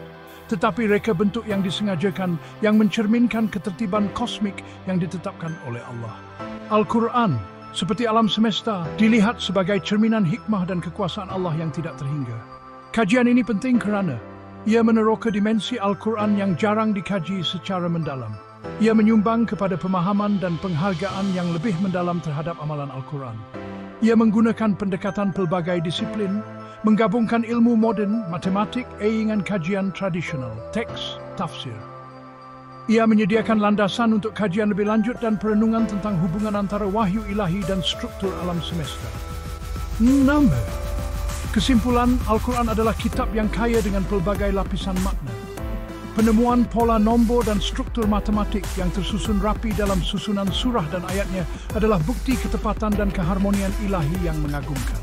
[SPEAKER 1] tetapi reka bentuk yang disengajakan yang mencerminkan ketertiban kosmik yang ditetapkan oleh Allah. Al-Quran, seperti alam semesta, dilihat sebagai cerminan hikmah dan kekuasaan Allah yang tidak terhingga. Kajian ini penting kerana ia meneroka dimensi Al-Quran yang jarang dikaji secara mendalam. Ia menyumbang kepada pemahaman dan penghargaan yang lebih mendalam terhadap amalan Al-Quran. Ia menggunakan pendekatan pelbagai disiplin, menggabungkan ilmu moden, matematik, dengan kajian tradisional, teks, tafsir. Ia menyediakan landasan untuk kajian lebih lanjut dan perenungan tentang hubungan antara wahyu ilahi dan struktur alam semesta. 6. Kesimpulan, Al-Quran adalah kitab yang kaya dengan pelbagai lapisan makna. Penemuan pola nombor dan struktur matematik yang tersusun rapi dalam susunan surah dan ayatnya adalah bukti ketepatan dan keharmonian ilahi yang mengagumkan.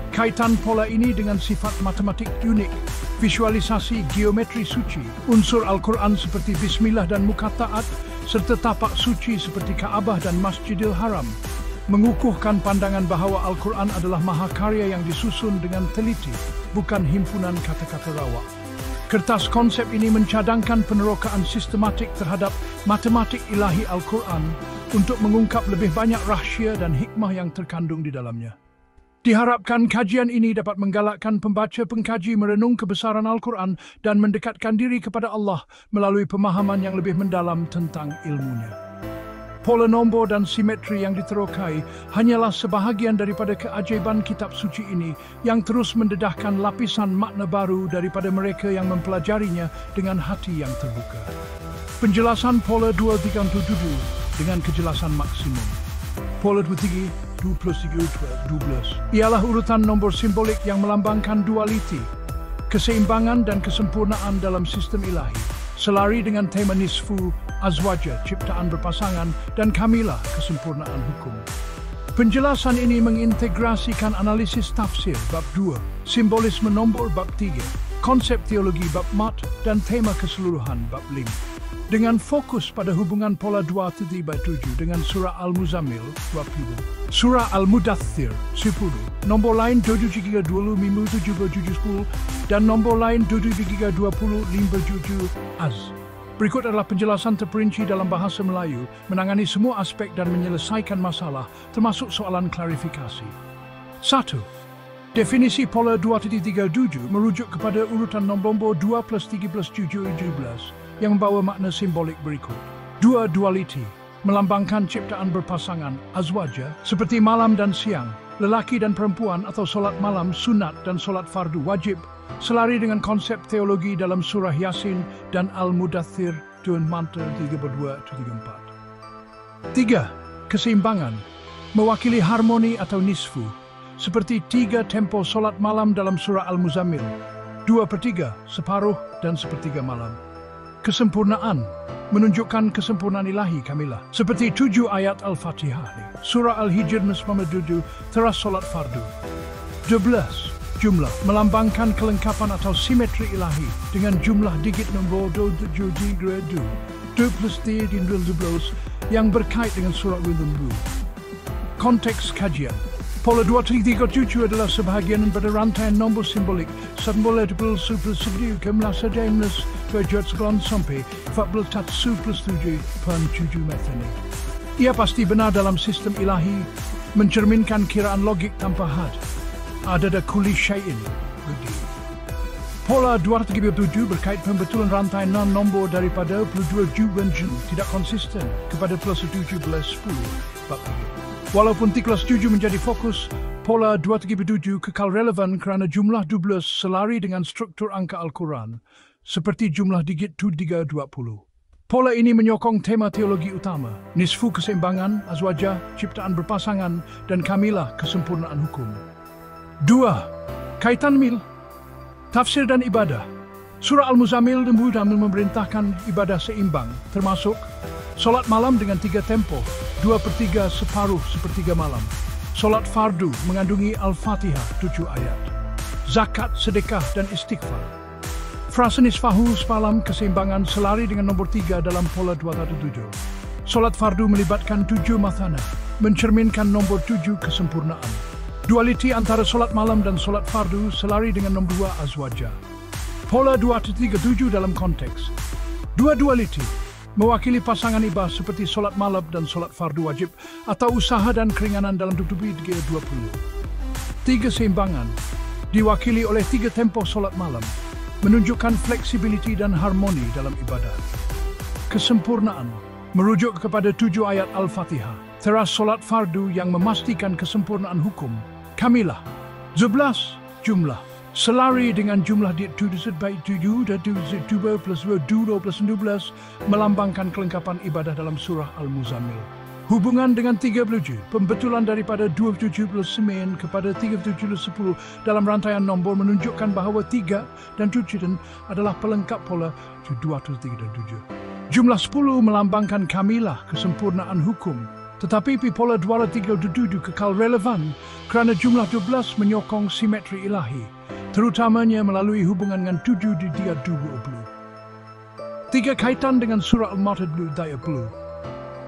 [SPEAKER 1] Kaitan pola ini dengan sifat matematik unik, visualisasi geometri suci, unsur Al-Quran seperti Bismillah dan muka taat, serta tapak suci seperti Ka'bah dan Masjidil Haram, mengukuhkan pandangan bahawa Al-Quran adalah mahakarya yang disusun dengan teliti, bukan himpunan kata-kata rawak. Kertas konsep ini mencadangkan penerokaan sistematik terhadap matematik ilahi Al-Quran untuk mengungkap lebih banyak rahsia dan hikmah yang terkandung di dalamnya. Diharapkan kajian ini dapat menggalakkan pembaca pengkaji merenung kebesaran Al-Quran dan mendekatkan diri kepada Allah melalui pemahaman yang lebih mendalam tentang ilmunya. Pola nombor dan simetri yang diterokai hanyalah sebahagian daripada keajaiban kitab suci ini yang terus mendedahkan lapisan makna baru daripada mereka yang mempelajarinya dengan hati yang terbuka. Penjelasan pola 237 dengan kejelasan maksimum. Pola 23 ialah urutan nombor simbolik yang melambangkan dualiti, keseimbangan dan kesempurnaan dalam sistem ilahi, selari dengan tema nisfu, azwaja, ciptaan berpasangan, dan kamilah, kesempurnaan hukum. Penjelasan ini mengintegrasikan analisis tafsir bab 2, simbolisme nombor bab 3, konsep teologi bab mat, dan tema keseluruhan bab 5. Dengan fokus pada hubungan pola 2-7 dengan surah Al-Muzammil 20, surah Al-Mudaththir 10, nombor lain 7-20 10, dan nombor lain 7-20 Az. Berikut adalah penjelasan terperinci dalam bahasa Melayu, menangani semua aspek dan menyelesaikan masalah, termasuk soalan klarifikasi. 1. Definisi pola 2-37 merujuk kepada urutan nombor 2 plus 3 plus 7 17 yang membawa makna simbolik berikut. 2. Duality, melambangkan ciptaan berpasangan, azwaja, seperti malam dan siang, lelaki dan perempuan atau solat malam sunat dan solat fardu wajib, selari dengan konsep teologi dalam surah Yasin dan Al-Mudaththir Tuhan Mantra 32-34. 3. Keseimbangan, mewakili harmoni atau nisfu, seperti 3 tempo solat malam dalam surah Al-Muzammil, 2/3, separuh dan sepertiga malam. Kesempurnaan, menunjukkan kesempurnaan ilahi kamilah, seperti 7 ayat Al-Fatihah, surah Al-Hijr 97, teras solat fardu. 12. Jumlah, melambangkan kelengkapan atau simetri ilahi dengan jumlah digit nombor 2 plus 3 yang berkait dengan surah Al-Mulk. Konteks kajian. Pola 2-3-7 adalah sebahagian pada rantaian nombor simbolik Satmoletical Super Subdu Kemlah Sadaimness Berjot Seglon sampai 14 plus 7 pan 7 metani. Ia pasti benar dalam sistem ilahi, mencerminkan kiraan logik tanpa had. Ada kulli syai'in budi. Pola 2-3-7 berkait pembetulan rantaian nombor daripada 22 Juvenjun tidak konsisten kepada plus 17 10 bab 3. Walaupun tiklas 7 menjadi fokus, pola 2-3-7 kekal relevan kerana jumlah 12 selari dengan struktur angka Al-Quran, seperti jumlah digit 320. Pola ini menyokong tema teologi utama, nisfu keseimbangan, azwajah, ciptaan berpasangan, dan kamilah, kesempurnaan hukum. 2. Kaitan mil, tafsir dan ibadah. Surah Al-Muzammil memerintahkan ibadah seimbang, termasuk solat malam dengan 3 tempo, 2/3 separuh sepertiga malam. Solat fardu mengandungi Al-Fatihah 7 ayat. Zakat, sedekah dan istighfar. Frasa nisfahu semalam keseimbangan selari dengan nombor 3 dalam pola 2-7. Solat fardu melibatkan 7 mathana, mencerminkan nombor 7 kesempurnaan. Dualiti antara solat malam dan solat fardu selari dengan nombor 2 azwajah. Pola 2-3-7 dalam konteks. 2 dualiti, mewakili pasangan ibah seperti solat malam dan solat fardu wajib atau usaha dan keringanan dalam 20. 3 seimbangan, diwakili oleh 3 tempo solat malam, menunjukkan fleksibiliti dan harmoni dalam ibadah. Kesempurnaan, merujuk kepada 7 ayat Al-Fatihah, teras solat fardu yang memastikan kesempurnaan hukum. Kamilah, 11 jumlah, selari dengan jumlah di 7 dan 2 plus 2 plus 12 melambangkan kelengkapan ibadah dalam surah Al-Muzammil. Hubungan dengan 30, pembetulan daripada 279 kepada 3710 dalam rantaian nombor menunjukkan bahawa 3 dan 7 adalah pelengkap pola 2-3-7. Jumlah 10 melambangkan kamilah, kesempurnaan hukum. Tetapi pola 2-3-7 kekal relevan kerana jumlah 12 menyokong simetri ilahi, terutamanya melalui hubungan dengan 7 di dia 20. 3 kaitan dengan surah Al-Ma'arij 30.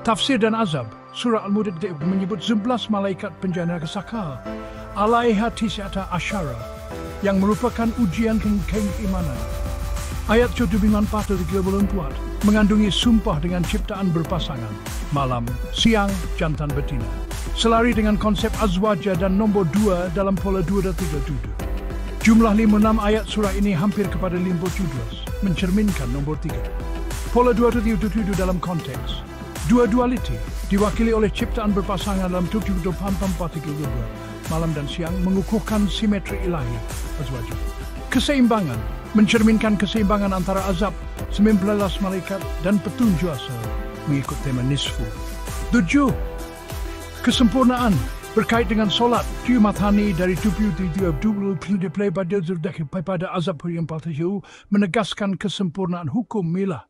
[SPEAKER 1] Tafsir dan azab, Surah Al-Mudaththir menyebut 11 malaikat penjana kesaka, alaiha tis'ata asyara, yang merupakan ujian keimanan. Ayat 74 mengandungi sumpah dengan ciptaan berpasangan, malam, siang, jantan betina. Selari dengan konsep azwaja dan nombor 2 dalam pola 2 dan 3 duduk. Jumlah 56 ayat surah ini hampir kepada 15, mencerminkan nombor 3. Pola 2 dan 3 duduk dalam konteks duality, diwakili oleh ciptaan berpasangan dalam 74 malam dan siang, mengukuhkan simetri ilahi azwaja. Keseimbangan, mencerminkan keseimbangan antara azab, 19 malaikat, dan petunjuk asal, mengikut tema nisfu. 7. Kesempurnaan, berkait dengan solat, Mathani dari 20 pada azab yang palsu, menegaskan kesempurnaan hukum milah.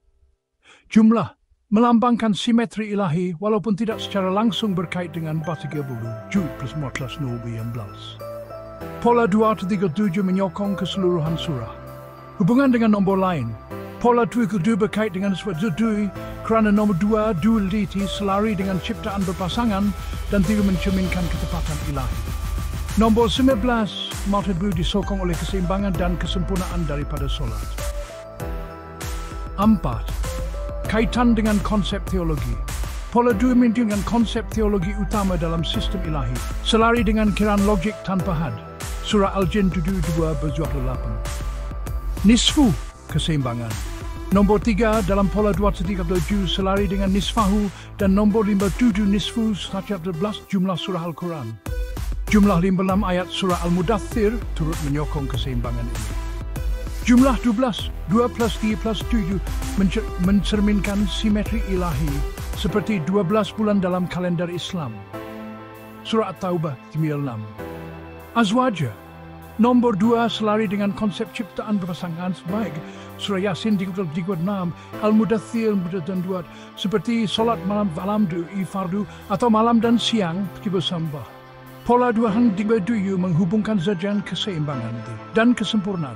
[SPEAKER 1] Jumlah, melambangkan simetri ilahi walaupun tidak secara langsung berkait dengan 30 plus 14 19. Pola 2-37 menyokong keseluruhan surah. Hubungan dengan nombor lain. Pola 2 berkait dengan sesuatu kerana nombor 2 duality selari dengan ciptaan berpasangan dan 3 mencerminkan ketepatan ilahi. Nombor 19 Mautidbu disokong oleh keseimbangan dan kesempurnaan daripada solat. 4. Kaitan dengan konsep teologi. Pola 2 menunjukkan konsep teologi utama dalam sistem ilahi, selari dengan kiraan logik tanpa had. Surah Al-Jin 22-28. Nisfu, keseimbangan. Nombor 3 dalam pola 2-37 selari dengan nisfahu dan nombor 57 nisfu 11 jumlah surah Al-Quran. Jumlah 56 ayat surah Al-Mudaththir turut menyokong keseimbangan ini. Jumlah 12, 2 plus 3 plus 7 mencerminkan simetri ilahi seperti 12 bulan dalam kalender Islam. Surah At-Taubah 96. Azwaja, nombor 2 selari dengan konsep ciptaan berpasangan sebaik Surah Yasin 36, Al-Mudaththir dan 2 seperti solat malam fardu atau malam dan siang bersambah. Pola 2 menghubungkan zajan keseimbangan dan kesempurnaan.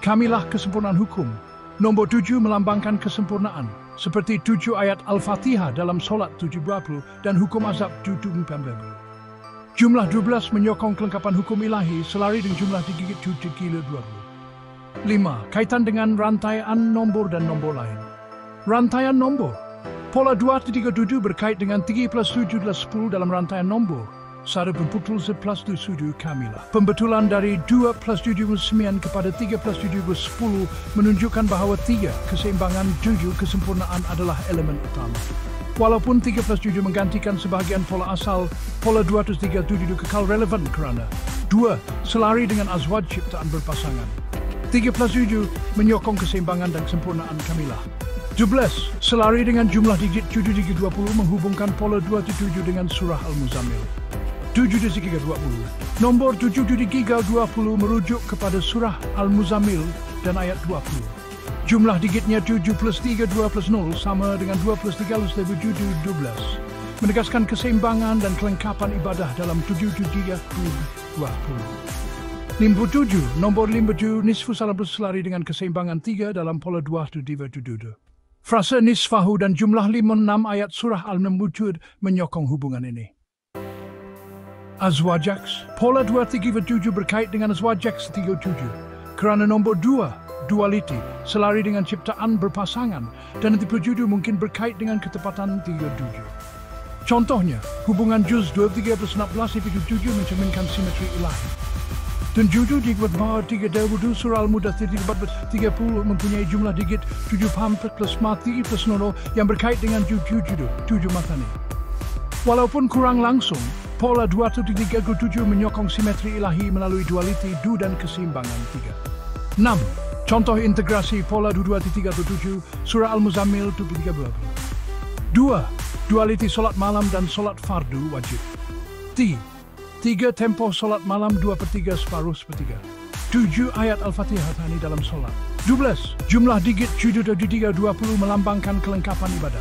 [SPEAKER 1] Kamilah kesempurnaan hukum. Nombor 7 melambangkan kesempurnaan, seperti 7 ayat Al-Fatihah dalam solat 70 dan hukum azab 19. Jumlah 12 menyokong kelengkapan hukum ilahi selari dengan jumlah 20. 5. Kaitan dengan rantaian nombor dan nombor lain. Rantaian nombor. Pola 2-37 berkait dengan 3 plus 7 plus 10 dalam rantaian nombor. Satu pembetul 1 plus 7 kamilah. Pembetulan dari 2 plus 7 9 kepada 3 plus 7 10 menunjukkan bahawa 3 keseimbangan 7 kesempurnaan adalah elemen utama. Walaupun 3 plus 7 menggantikan sebahagian pola asal, pola 2-37 kekal relevan kerana 2 selari dengan azwaj ciptaan berpasangan. 3 plus 7 menyokong keseimbangan dan kesempurnaan kamilah. 12 selari dengan jumlah digit 7-20 menghubungkan pola 2-7 dengan surah Al-Muzammil. 7-20. Nombor 7-20 merujuk kepada surah Al-Muzammil dan ayat 20. Jumlah digitnya 7 plus 3 2 plus 0 sama dengan 2 plus 3 plus 7 12. Menegaskan keseimbangan dan kelengkapan ibadah dalam 7-20. 57. Nombor 57 nisfu salam selari dengan keseimbangan 3 dalam pola 2-2. Frasa nisfahu dan jumlah 56 ayat surah Al-Mudaththir menyokong hubungan ini. Azwajaks, pola 2-3-7 berkait dengan azwajaks 37. Kerana nombor 2, duality, selari dengan ciptaan berpasangan, dan 37 mungkin berkait dengan ketepatan 37. Contohnya, hubungan juz 23+16-7 mencerminkan simetri ilahi. Dan 7 dibuat bahwa 3 Dawudu surah Al-Mudaththir 30 mempunyai jumlah digit 7 plus mati plus 0 yang berkait dengan 7 matani. Walaupun kurang langsung, pola 2-3-7 menyokong simetri ilahi melalui duality du dan keseimbangan 3. 6. Contoh integrasi pola 2-3-7 surah Al-Muzammil 2-3. 2. Duality solat malam dan solat fardu wajib. 3 tempo solat malam 2/3 separuh sepertiga. 7 ayat Al-Fatihah tani dalam solat. 12. Jumlah digit 7-3-20 melambangkan kelengkapan ibadah.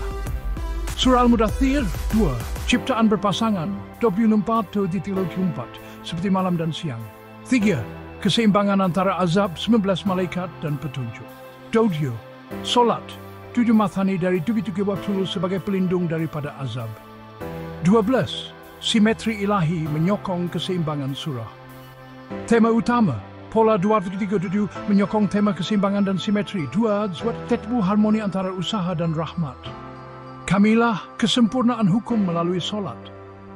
[SPEAKER 1] Surah Al-Mudaththir 2. Ciptaan berpasangan 24-34 seperti malam dan siang. 3. Keseimbangan antara azab 19 malaikat dan petunjuk. Dodio. Solat 7 mathani dari 7 waktu sebagai pelindung daripada azab. 12. Simetri ilahi menyokong keseimbangan surah. Tema utama, pola 237 menyokong tema keseimbangan dan simetri. 2. Tetbu harmoni antara usaha dan rahmat. Kamilah, kesempurnaan hukum melalui solat.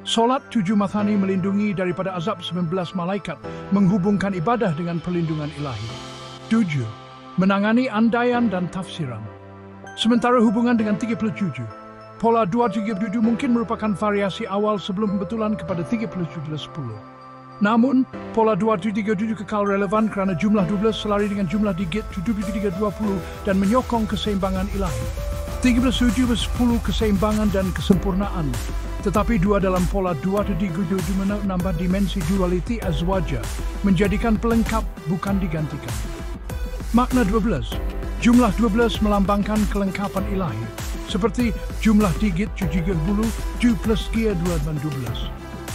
[SPEAKER 1] Solat 7 mathani melindungi daripada azab 19 malaikat, menghubungkan ibadah dengan perlindungan ilahi. 7. Menangani andaian dan tafsiran. Sementara hubungan dengan 37. Pola 237 mungkin merupakan variasi awal sebelum pembetulan kepada 3710. Namun, pola 237 kekal relevan kerana jumlah 12 selari dengan jumlah digit 7320 dan menyokong keseimbangan ilahi. 1310 keseimbangan dan kesempurnaan. Tetapi 2 dalam pola 237 menambah dimensi duality azwaja, menjadikan pelengkap bukan digantikan. Makna 12. Jumlah 12 melambangkan kelengkapan ilahi. Seperti jumlah digit 70, 7 plus G 2 dan 12.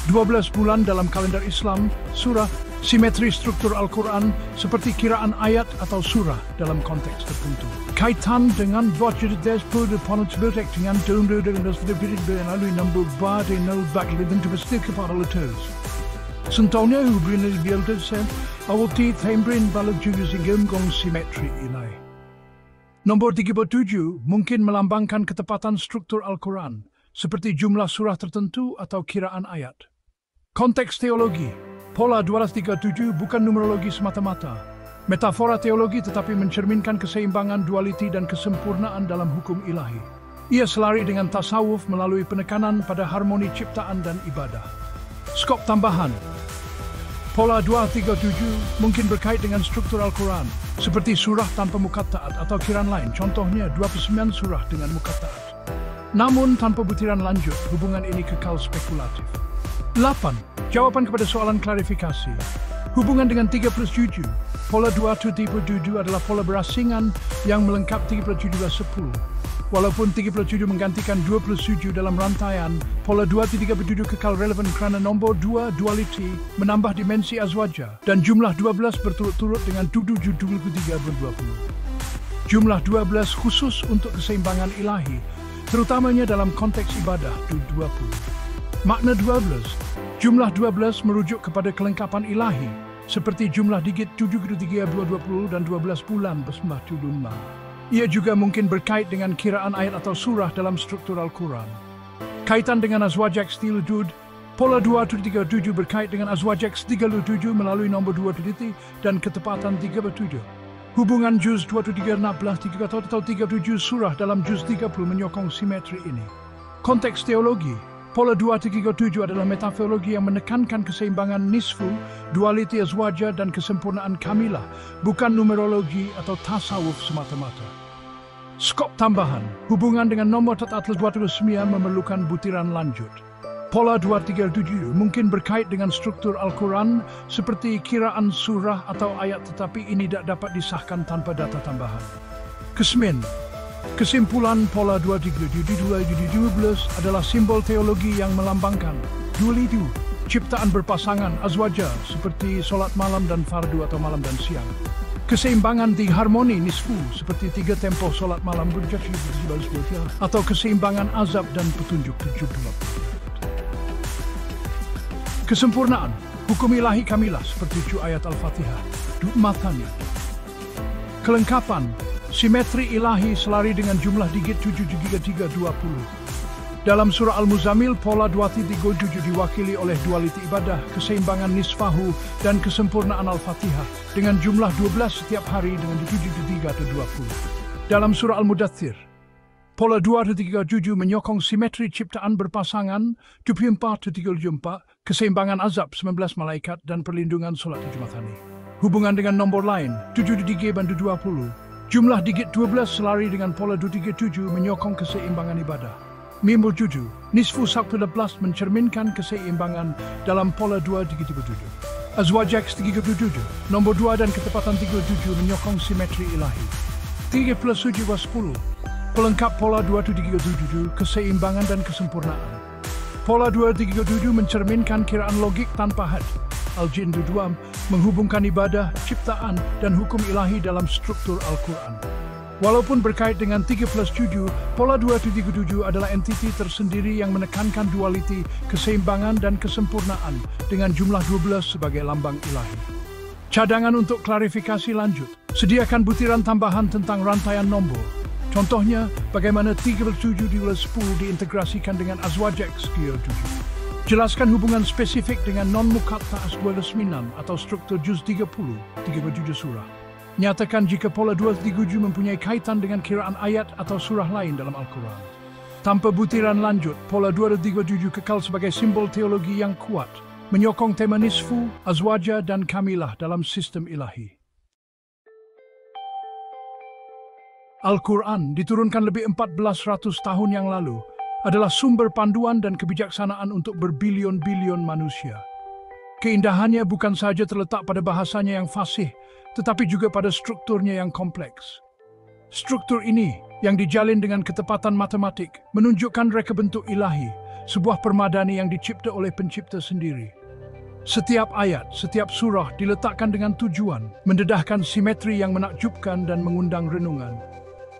[SPEAKER 1] 12 bulan dalam kalender Islam, surah, simetri struktur Al-Quran, seperti kiraan ayat atau surah dalam konteks tertentu. Kaitan dengan budget despo de penelitian dengan domdo dan dasar melalui nombor bar de nol bakal dan terpestil kepada letters. Sentonya hubungan biasa sen, awal tembrin balok juga singgungong simetri ilahi. Nombor 37 mungkin melambangkan ketepatan struktur Al-Quran, seperti jumlah surah tertentu atau kiraan ayat. Konteks teologi, pola 237 bukan numerologi semata-mata. Metafora teologi tetapi mencerminkan keseimbangan dualiti dan kesempurnaan dalam hukum ilahi. Ia selari dengan tasawuf melalui penekanan pada harmoni ciptaan dan ibadah. Skop tambahan, pola 237 mungkin berkait dengan struktur Al-Quran, seperti surah tanpa muqatta'at atau kiraan lain, contohnya 29 surah dengan muqatta'at. Namun tanpa butiran lanjut, hubungan ini kekal spekulatif. 8. Jawapan kepada soalan klarifikasi. Hubungan dengan 3 plus 7. Pola 237 adalah pola berasingan yang melengkap 3 plus 7 adalah 10. Walaupun 3 plus 7 menggantikan 2 plus 7 dalam rantaian, pola 237 kekal relevan kerana nombor 2 duality menambah dimensi azwaja dan jumlah 12 berturut-turut dengan 7-23-20. Jumlah 12 khusus untuk keseimbangan ilahi, terutamanya dalam konteks ibadah 20. Makna 12, jumlah 12 merujuk kepada kelengkapan ilahi, seperti jumlah digit 7-23-20 dan 12 bulan bersembah 75. Ia juga mungkin berkait dengan kiraan ayat atau surah dalam struktur Al-Quran. Kaitan dengan azwajak stiludud, pola 237 berkait dengan azwajak 37 melalui nombor 2 teliti dan ketepatan 37. Hubungan juz 2316 atau 37 surah dalam juz 30 menyokong simetri ini. Konteks teologi, pola 237 adalah metaforologi yang menekankan keseimbangan nisfu, dualiti azwaja dan kesempurnaan kamilah, bukan numerologi atau tasawuf semata-mata. Skop tambahan, hubungan dengan nomor atlas 209 memerlukan butiran lanjut. Pola 237 mungkin berkait dengan struktur Al-Quran seperti kiraan surah atau ayat, tetapi ini tidak dapat disahkan tanpa data tambahan. Kesmin, kesimpulan pola 237 adalah simbol teologi yang melambangkan dualitu, ciptaan berpasangan azwaja seperti solat malam dan fardu atau malam dan siang. Keseimbangan di harmoni nisfu seperti 3 tempoh solat malam berjati atau keseimbangan azab dan petunjuk 70. Kesempurnaan, hukum ilahi kamilah seperti ayat Al-Fatihah, matanya. Kelengkapan, simetri ilahi selari dengan jumlah digit 7-3-20. Dalam surah Al-Muzammil, pola 237 diwakili oleh dualiti ibadah, keseimbangan nisfahu dan kesempurnaan Al-Fatihah dengan jumlah 12 setiap hari dengan 7-3-20. Dalam surah Al-Mudaththir, pola 237 menyokong simetri ciptaan berpasangan 24-34, keseimbangan azab 19 malaikat dan perlindungan solat 7 mathani. Hubungan dengan nombor lain 7-3-20, jumlah digit 12 selari dengan pola 237 menyokong keseimbangan ibadah. Mimbul 7, nisfu sabtu 11 mencerminkan keseimbangan dalam pola 2-3-7. Azwajak 37, nombor 2 dan ketepatan 37 menyokong simetri ilahi. 3 plus 7 was 10, pelengkap pola 2-3-7, keseimbangan dan kesempurnaan. Pola 2-3-7 mencerminkan kiraan logik tanpa had. Al-Jin 22 menghubungkan ibadah, ciptaan dan hukum ilahi dalam struktur Al-Quran. Walaupun berkait dengan 3+7, pola 2-3-7 adalah entiti tersendiri yang menekankan dualiti, keseimbangan dan kesempurnaan dengan jumlah 12 sebagai lambang ilahi. Cadangan untuk klarifikasi lanjut. Sediakan butiran tambahan tentang rantaian nombor. Contohnya, bagaimana 3+7 × 10 diintegrasikan dengan Azwajax × 7. Jelaskan hubungan spesifik dengan non-muqatta' aswal-asminan atau struktur juz 30, 37 surah. Nyatakan jika pola 2-3-7 mempunyai kaitan dengan kiraan ayat atau surah lain dalam Al-Quran. Tanpa butiran lanjut, pola 2-3-7 kekal sebagai simbol teologi yang kuat, menyokong tema nisfu, azwaja dan kamilah dalam sistem ilahi. Al-Quran diturunkan lebih 1400 tahun yang lalu, adalah sumber panduan dan kebijaksanaan untuk berbilion-bilion manusia. Keindahannya bukan sahaja terletak pada bahasanya yang fasih, tetapi juga pada strukturnya yang kompleks. Struktur ini, yang dijalin dengan ketepatan matematik, menunjukkan reka bentuk ilahi, sebuah permadani yang dicipta oleh pencipta sendiri. Setiap ayat, setiap surah diletakkan dengan tujuan, mendedahkan simetri yang menakjubkan dan mengundang renungan.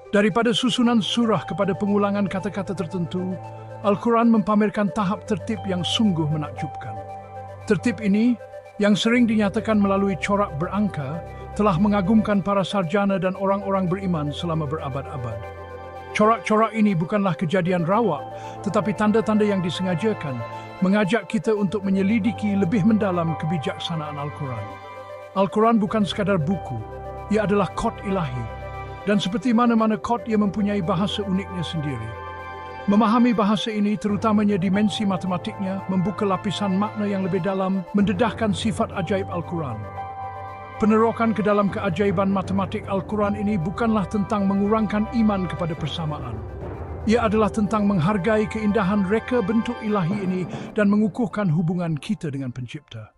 [SPEAKER 1] Daripada susunan surah kepada pengulangan kata-kata tertentu, Al-Quran mempamerkan tahap tertib yang sungguh menakjubkan. Tertib ini, yang sering dinyatakan melalui corak berangka, telah mengagumkan para sarjana dan orang-orang beriman selama berabad-abad. Corak-corak ini bukanlah kejadian rawak, tetapi tanda-tanda yang disengajakan, mengajak kita untuk menyelidiki lebih mendalam kebijaksanaan Al-Quran. Al-Quran bukan sekadar buku, ia adalah kod ilahi. Dan seperti mana-mana kod, ia mempunyai bahasa uniknya sendiri. Memahami bahasa ini, terutamanya dimensi matematiknya, membuka lapisan makna yang lebih dalam, mendedahkan sifat ajaib Al-Quran. Penerokan ke dalam keajaiban matematik Al-Quran ini bukanlah tentang mengurangkan iman kepada persamaan. Ia adalah tentang menghargai keindahan reka bentuk ilahi ini dan mengukuhkan hubungan kita dengan Pencipta.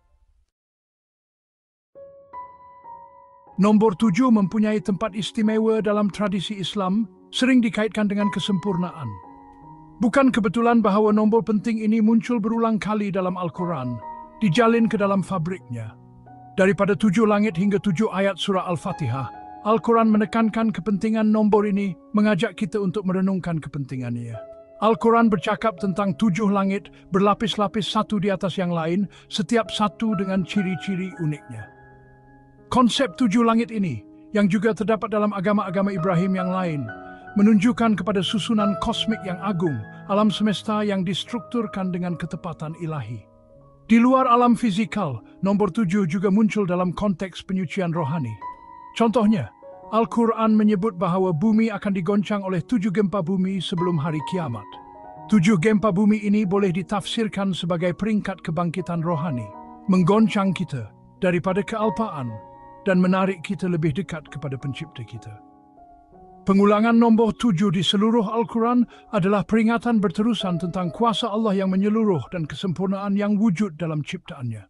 [SPEAKER 1] Nombor 7 mempunyai tempat istimewa dalam tradisi Islam, sering dikaitkan dengan kesempurnaan. Bukan kebetulan bahawa nombor penting ini muncul berulang kali dalam Al-Quran, dijalin ke dalam fabriknya. Daripada 7 langit hingga 7 ayat surah Al-Fatihah, Al-Quran menekankan kepentingan nombor ini, mengajak kita untuk merenungkan kepentingannya. Al-Quran bercakap tentang 7 langit berlapis-lapis satu di atas yang lain, setiap satu dengan ciri-ciri uniknya. Konsep 7 langit ini, yang juga terdapat dalam agama-agama Ibrahim yang lain, menunjukkan kepada susunan kosmik yang agung, alam semesta yang distrukturkan dengan ketepatan ilahi. Di luar alam fizikal, nombor 7 juga muncul dalam konteks penyucian rohani. Contohnya, Al-Quran menyebut bahawa bumi akan digoncang oleh 7 gempa bumi sebelum hari kiamat. 7 gempa bumi ini boleh ditafsirkan sebagai peringkat kebangkitan rohani, menggoncang kita daripada kealpaan dan menarik kita lebih dekat kepada Pencipta kita. Pengulangan nombor 7 di seluruh Al-Quran adalah peringatan berterusan tentang kuasa Allah yang menyeluruh dan kesempurnaan yang wujud dalam ciptaannya.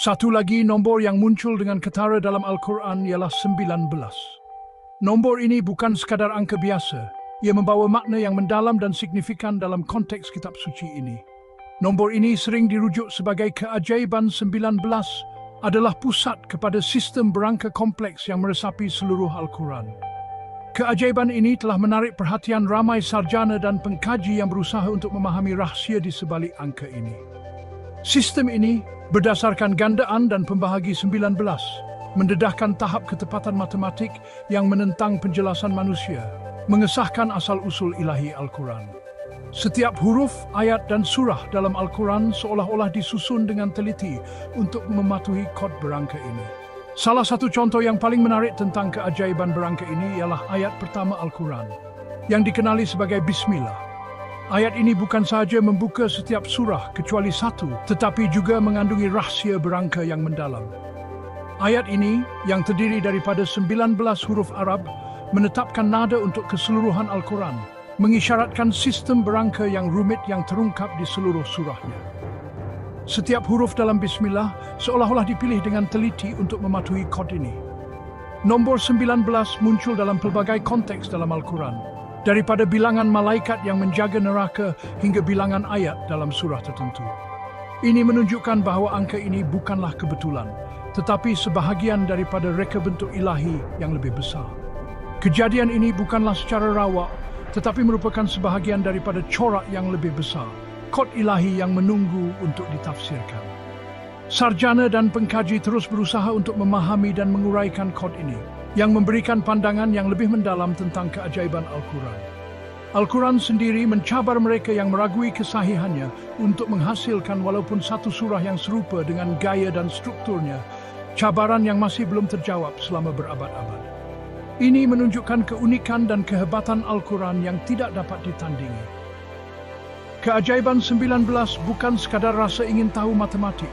[SPEAKER 1] Satu lagi nombor yang muncul dengan ketara dalam Al-Quran ialah 19. Nombor ini bukan sekadar angka biasa, ia membawa makna yang mendalam dan signifikan dalam konteks kitab suci ini. Nombor ini sering dirujuk sebagai keajaiban 19, adalah pusat kepada sistem berangka kompleks yang meresapi seluruh Al-Quran. Keajaiban ini telah menarik perhatian ramai sarjana dan pengkaji yang berusaha untuk memahami rahsia di sebalik angka ini. Sistem ini berdasarkan gandaan dan pembahagi 19, mendedahkan tahap ketepatan matematik yang menentang penjelasan manusia, mengesahkan asal-usul ilahi Al-Quran. Setiap huruf, ayat dan surah dalam Al-Quran seolah-olah disusun dengan teliti untuk mematuhi kod berangka ini. Salah satu contoh yang paling menarik tentang keajaiban berangka ini ialah ayat pertama Al-Quran, yang dikenali sebagai Bismillah. Ayat ini bukan sahaja membuka setiap surah kecuali satu, tetapi juga mengandungi rahsia berangka yang mendalam. Ayat ini, yang terdiri daripada 19 huruf Arab, menetapkan nada untuk keseluruhan Al-Quran, mengisyaratkan sistem berangka yang rumit yang terungkap di seluruh surahnya. Setiap huruf dalam Bismillah seolah-olah dipilih dengan teliti untuk mematuhi kod ini. Nombor 19 muncul dalam pelbagai konteks dalam Al-Quran, daripada bilangan malaikat yang menjaga neraka hingga bilangan ayat dalam surah tertentu. Ini menunjukkan bahawa angka ini bukanlah kebetulan, tetapi sebahagian daripada reka bentuk ilahi yang lebih besar. Kejadian ini bukanlah secara rawak, tetapi merupakan sebahagian daripada corak yang lebih besar, kod ilahi yang menunggu untuk ditafsirkan. Sarjana dan pengkaji terus berusaha untuk memahami dan menguraikan kod ini, yang memberikan pandangan yang lebih mendalam tentang keajaiban Al-Quran. Al-Quran sendiri mencabar mereka yang meragui kesahihannya untuk menghasilkan walaupun satu surah yang serupa dengan gaya dan strukturnya, cabaran yang masih belum terjawab selama berabad-abad. Ini menunjukkan keunikan dan kehebatan Al-Quran yang tidak dapat ditandingi. Keajaiban 19 bukan sekadar rasa ingin tahu matematik.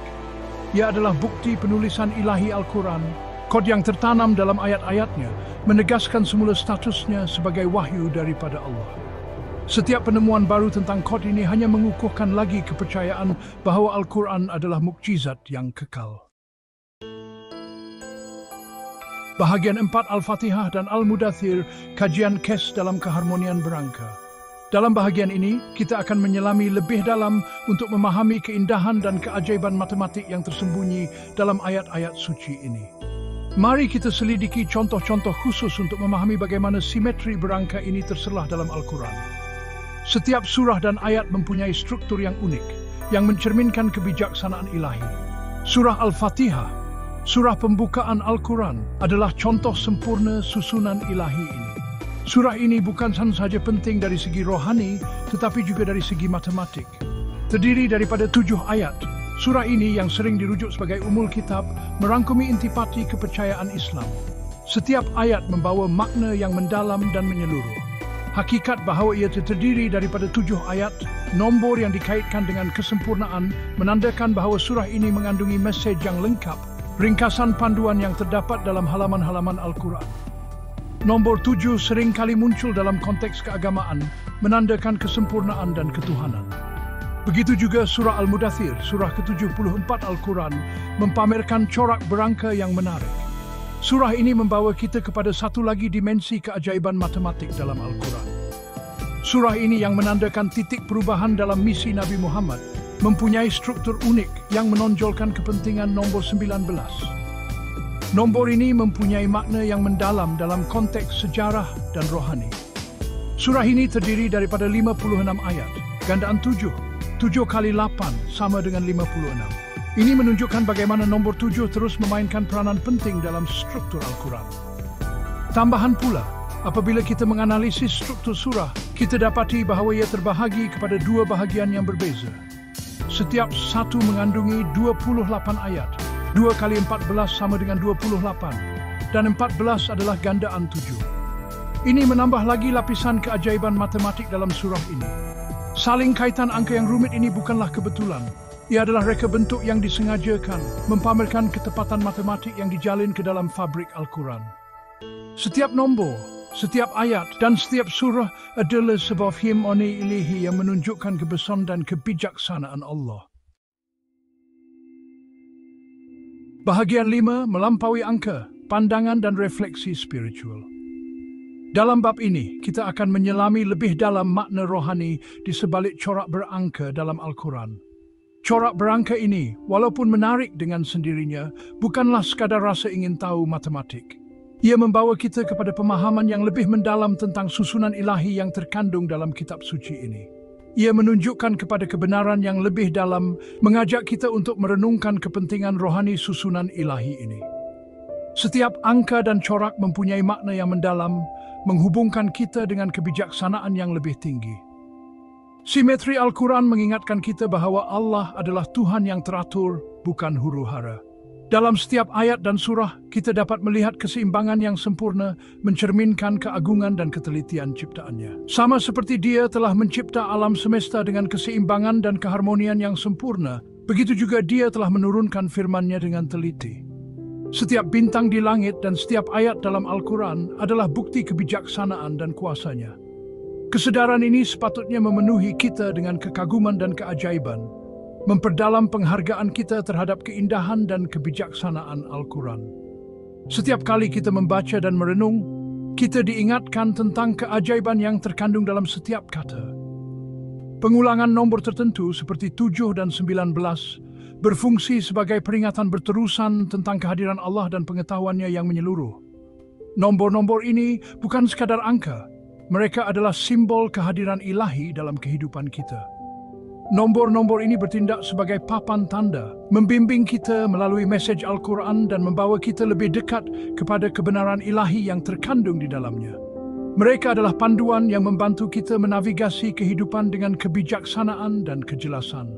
[SPEAKER 1] Ia adalah bukti penulisan ilahi Al-Quran. Kod yang tertanam dalam ayat-ayatnya menegaskan semula statusnya sebagai wahyu daripada Allah. Setiap penemuan baru tentang kod ini hanya mengukuhkan lagi kepercayaan bahawa Al-Quran adalah mukjizat yang kekal. Bahagian 4 Al-Fatihah dan Al-Mudathir, kajian kes dalam keharmonian berangka. Dalam bahagian ini, kita akan menyelami lebih dalam untuk memahami keindahan dan keajaiban matematik yang tersembunyi dalam ayat-ayat suci ini. Mari kita selidiki contoh-contoh khusus untuk memahami bagaimana simetri berangka ini terselah dalam Al-Quran. Setiap surah dan ayat mempunyai struktur yang unik, yang mencerminkan kebijaksanaan ilahi. Surah Al-Fatihah, surah pembukaan Al-Quran, adalah contoh sempurna susunan ilahi ini. Surah ini bukan sahaja penting dari segi rohani, tetapi juga dari segi matematik. Terdiri daripada 7 ayat, surah ini yang sering dirujuk sebagai Ummul Kitab merangkumi intipati kepercayaan Islam. Setiap ayat membawa makna yang mendalam dan menyeluruh. Hakikat bahawa ia terdiri daripada 7 ayat, nombor yang dikaitkan dengan kesempurnaan, menandakan bahawa surah ini mengandungi mesej yang lengkap, ringkasan panduan yang terdapat dalam halaman-halaman Al-Quran. Nombor 7 sering kali muncul dalam konteks keagamaan, menandakan kesempurnaan dan ketuhanan. Begitu juga surah Al-Mudathir, surah ke-74 Al-Quran, mempamerkan corak berangka yang menarik. Surah ini membawa kita kepada satu lagi dimensi keajaiban matematik dalam Al-Quran. Surah ini yang menandakan titik perubahan dalam misi Nabi Muhammad, mempunyai struktur unik yang menonjolkan kepentingan nombor 19. Nombor ini mempunyai makna yang mendalam dalam konteks sejarah dan rohani. Surah ini terdiri daripada 56 ayat, gandaan 7. 7 kali 8 sama dengan 56. Ini menunjukkan bagaimana nombor 7 terus memainkan peranan penting dalam struktur Al-Quran. Tambahan pula, apabila kita menganalisis struktur surah, kita dapati bahawa ia terbahagi kepada 2 bahagian yang berbeza. Setiap satu mengandungi 28 ayat. 2 kali 14 sama dengan 28, dan 14 adalah gandaan 7. Ini menambah lagi lapisan keajaiban matematik dalam surah ini. Saling kaitan angka yang rumit ini bukanlah kebetulan. Ia adalah reka bentuk yang disengajakan, mempamerkan ketepatan matematik yang dijalin ke dalam fabrik Al-Quran. Setiap nombor, setiap ayat, dan setiap surah adalah sebuah himne ilahi yang menunjukkan kebesaran dan kebijaksanaan Allah. Bahagian 5 melampaui angka, pandangan dan refleksi spiritual. Dalam bab ini, kita akan menyelami lebih dalam makna rohani di sebalik corak berangka dalam Al-Quran. Corak berangka ini, walaupun menarik dengan sendirinya, bukanlah sekadar rasa ingin tahu matematik. Ia membawa kita kepada pemahaman yang lebih mendalam tentang susunan ilahi yang terkandung dalam kitab suci ini. Ia menunjukkan kepada kebenaran yang lebih dalam, mengajak kita untuk merenungkan kepentingan rohani susunan ilahi ini. Setiap angka dan corak mempunyai makna yang mendalam, menghubungkan kita dengan kebijaksanaan yang lebih tinggi. Simetri Al-Quran mengingatkan kita bahawa Allah adalah Tuhan yang teratur, bukan huru-hara. Dalam setiap ayat dan surah, kita dapat melihat keseimbangan yang sempurna, mencerminkan keagungan dan ketelitian ciptaannya. Sama seperti Dia telah mencipta alam semesta dengan keseimbangan dan keharmonian yang sempurna, begitu juga Dia telah menurunkan firman-Nya dengan teliti. Setiap bintang di langit dan setiap ayat dalam Al-Quran adalah bukti kebijaksanaan dan kuasa-Nya. Kesedaran ini sepatutnya memenuhi kita dengan kekaguman dan keajaiban, memperdalam penghargaan kita terhadap keindahan dan kebijaksanaan Al-Quran. Setiap kali kita membaca dan merenung, kita diingatkan tentang keajaiban yang terkandung dalam setiap kata. Pengulangan nombor tertentu seperti 7 dan 19 berfungsi sebagai peringatan berterusan tentang kehadiran Allah dan pengetahuannya yang menyeluruh. Nombor-nombor ini bukan sekadar angka, mereka adalah simbol kehadiran ilahi dalam kehidupan kita. Nombor-nombor ini bertindak sebagai papan tanda, membimbing kita melalui mesej Al-Quran dan membawa kita lebih dekat kepada kebenaran ilahi yang terkandung di dalamnya. Mereka adalah panduan yang membantu kita menavigasi kehidupan dengan kebijaksanaan dan kejelasan.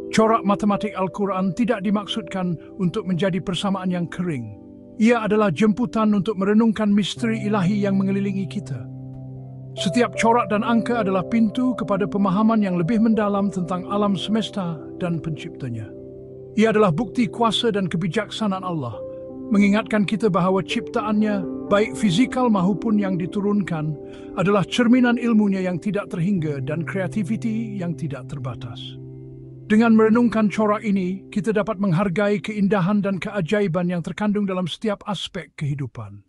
[SPEAKER 1] Corak matematik Al-Quran tidak dimaksudkan untuk menjadi persamaan yang kering. Ia adalah jemputan untuk merenungkan misteri ilahi yang mengelilingi kita. Setiap corak dan angka adalah pintu kepada pemahaman yang lebih mendalam tentang alam semesta dan penciptanya. Ia adalah bukti kuasa dan kebijaksanaan Allah, mengingatkan kita bahawa ciptaannya, baik fizikal maupun yang diturunkan, adalah cerminan ilmunya yang tidak terhingga dan kreativiti yang tidak terbatas. Dengan merenungkan corak ini, kita dapat menghargai keindahan dan keajaiban yang terkandung dalam setiap aspek kehidupan.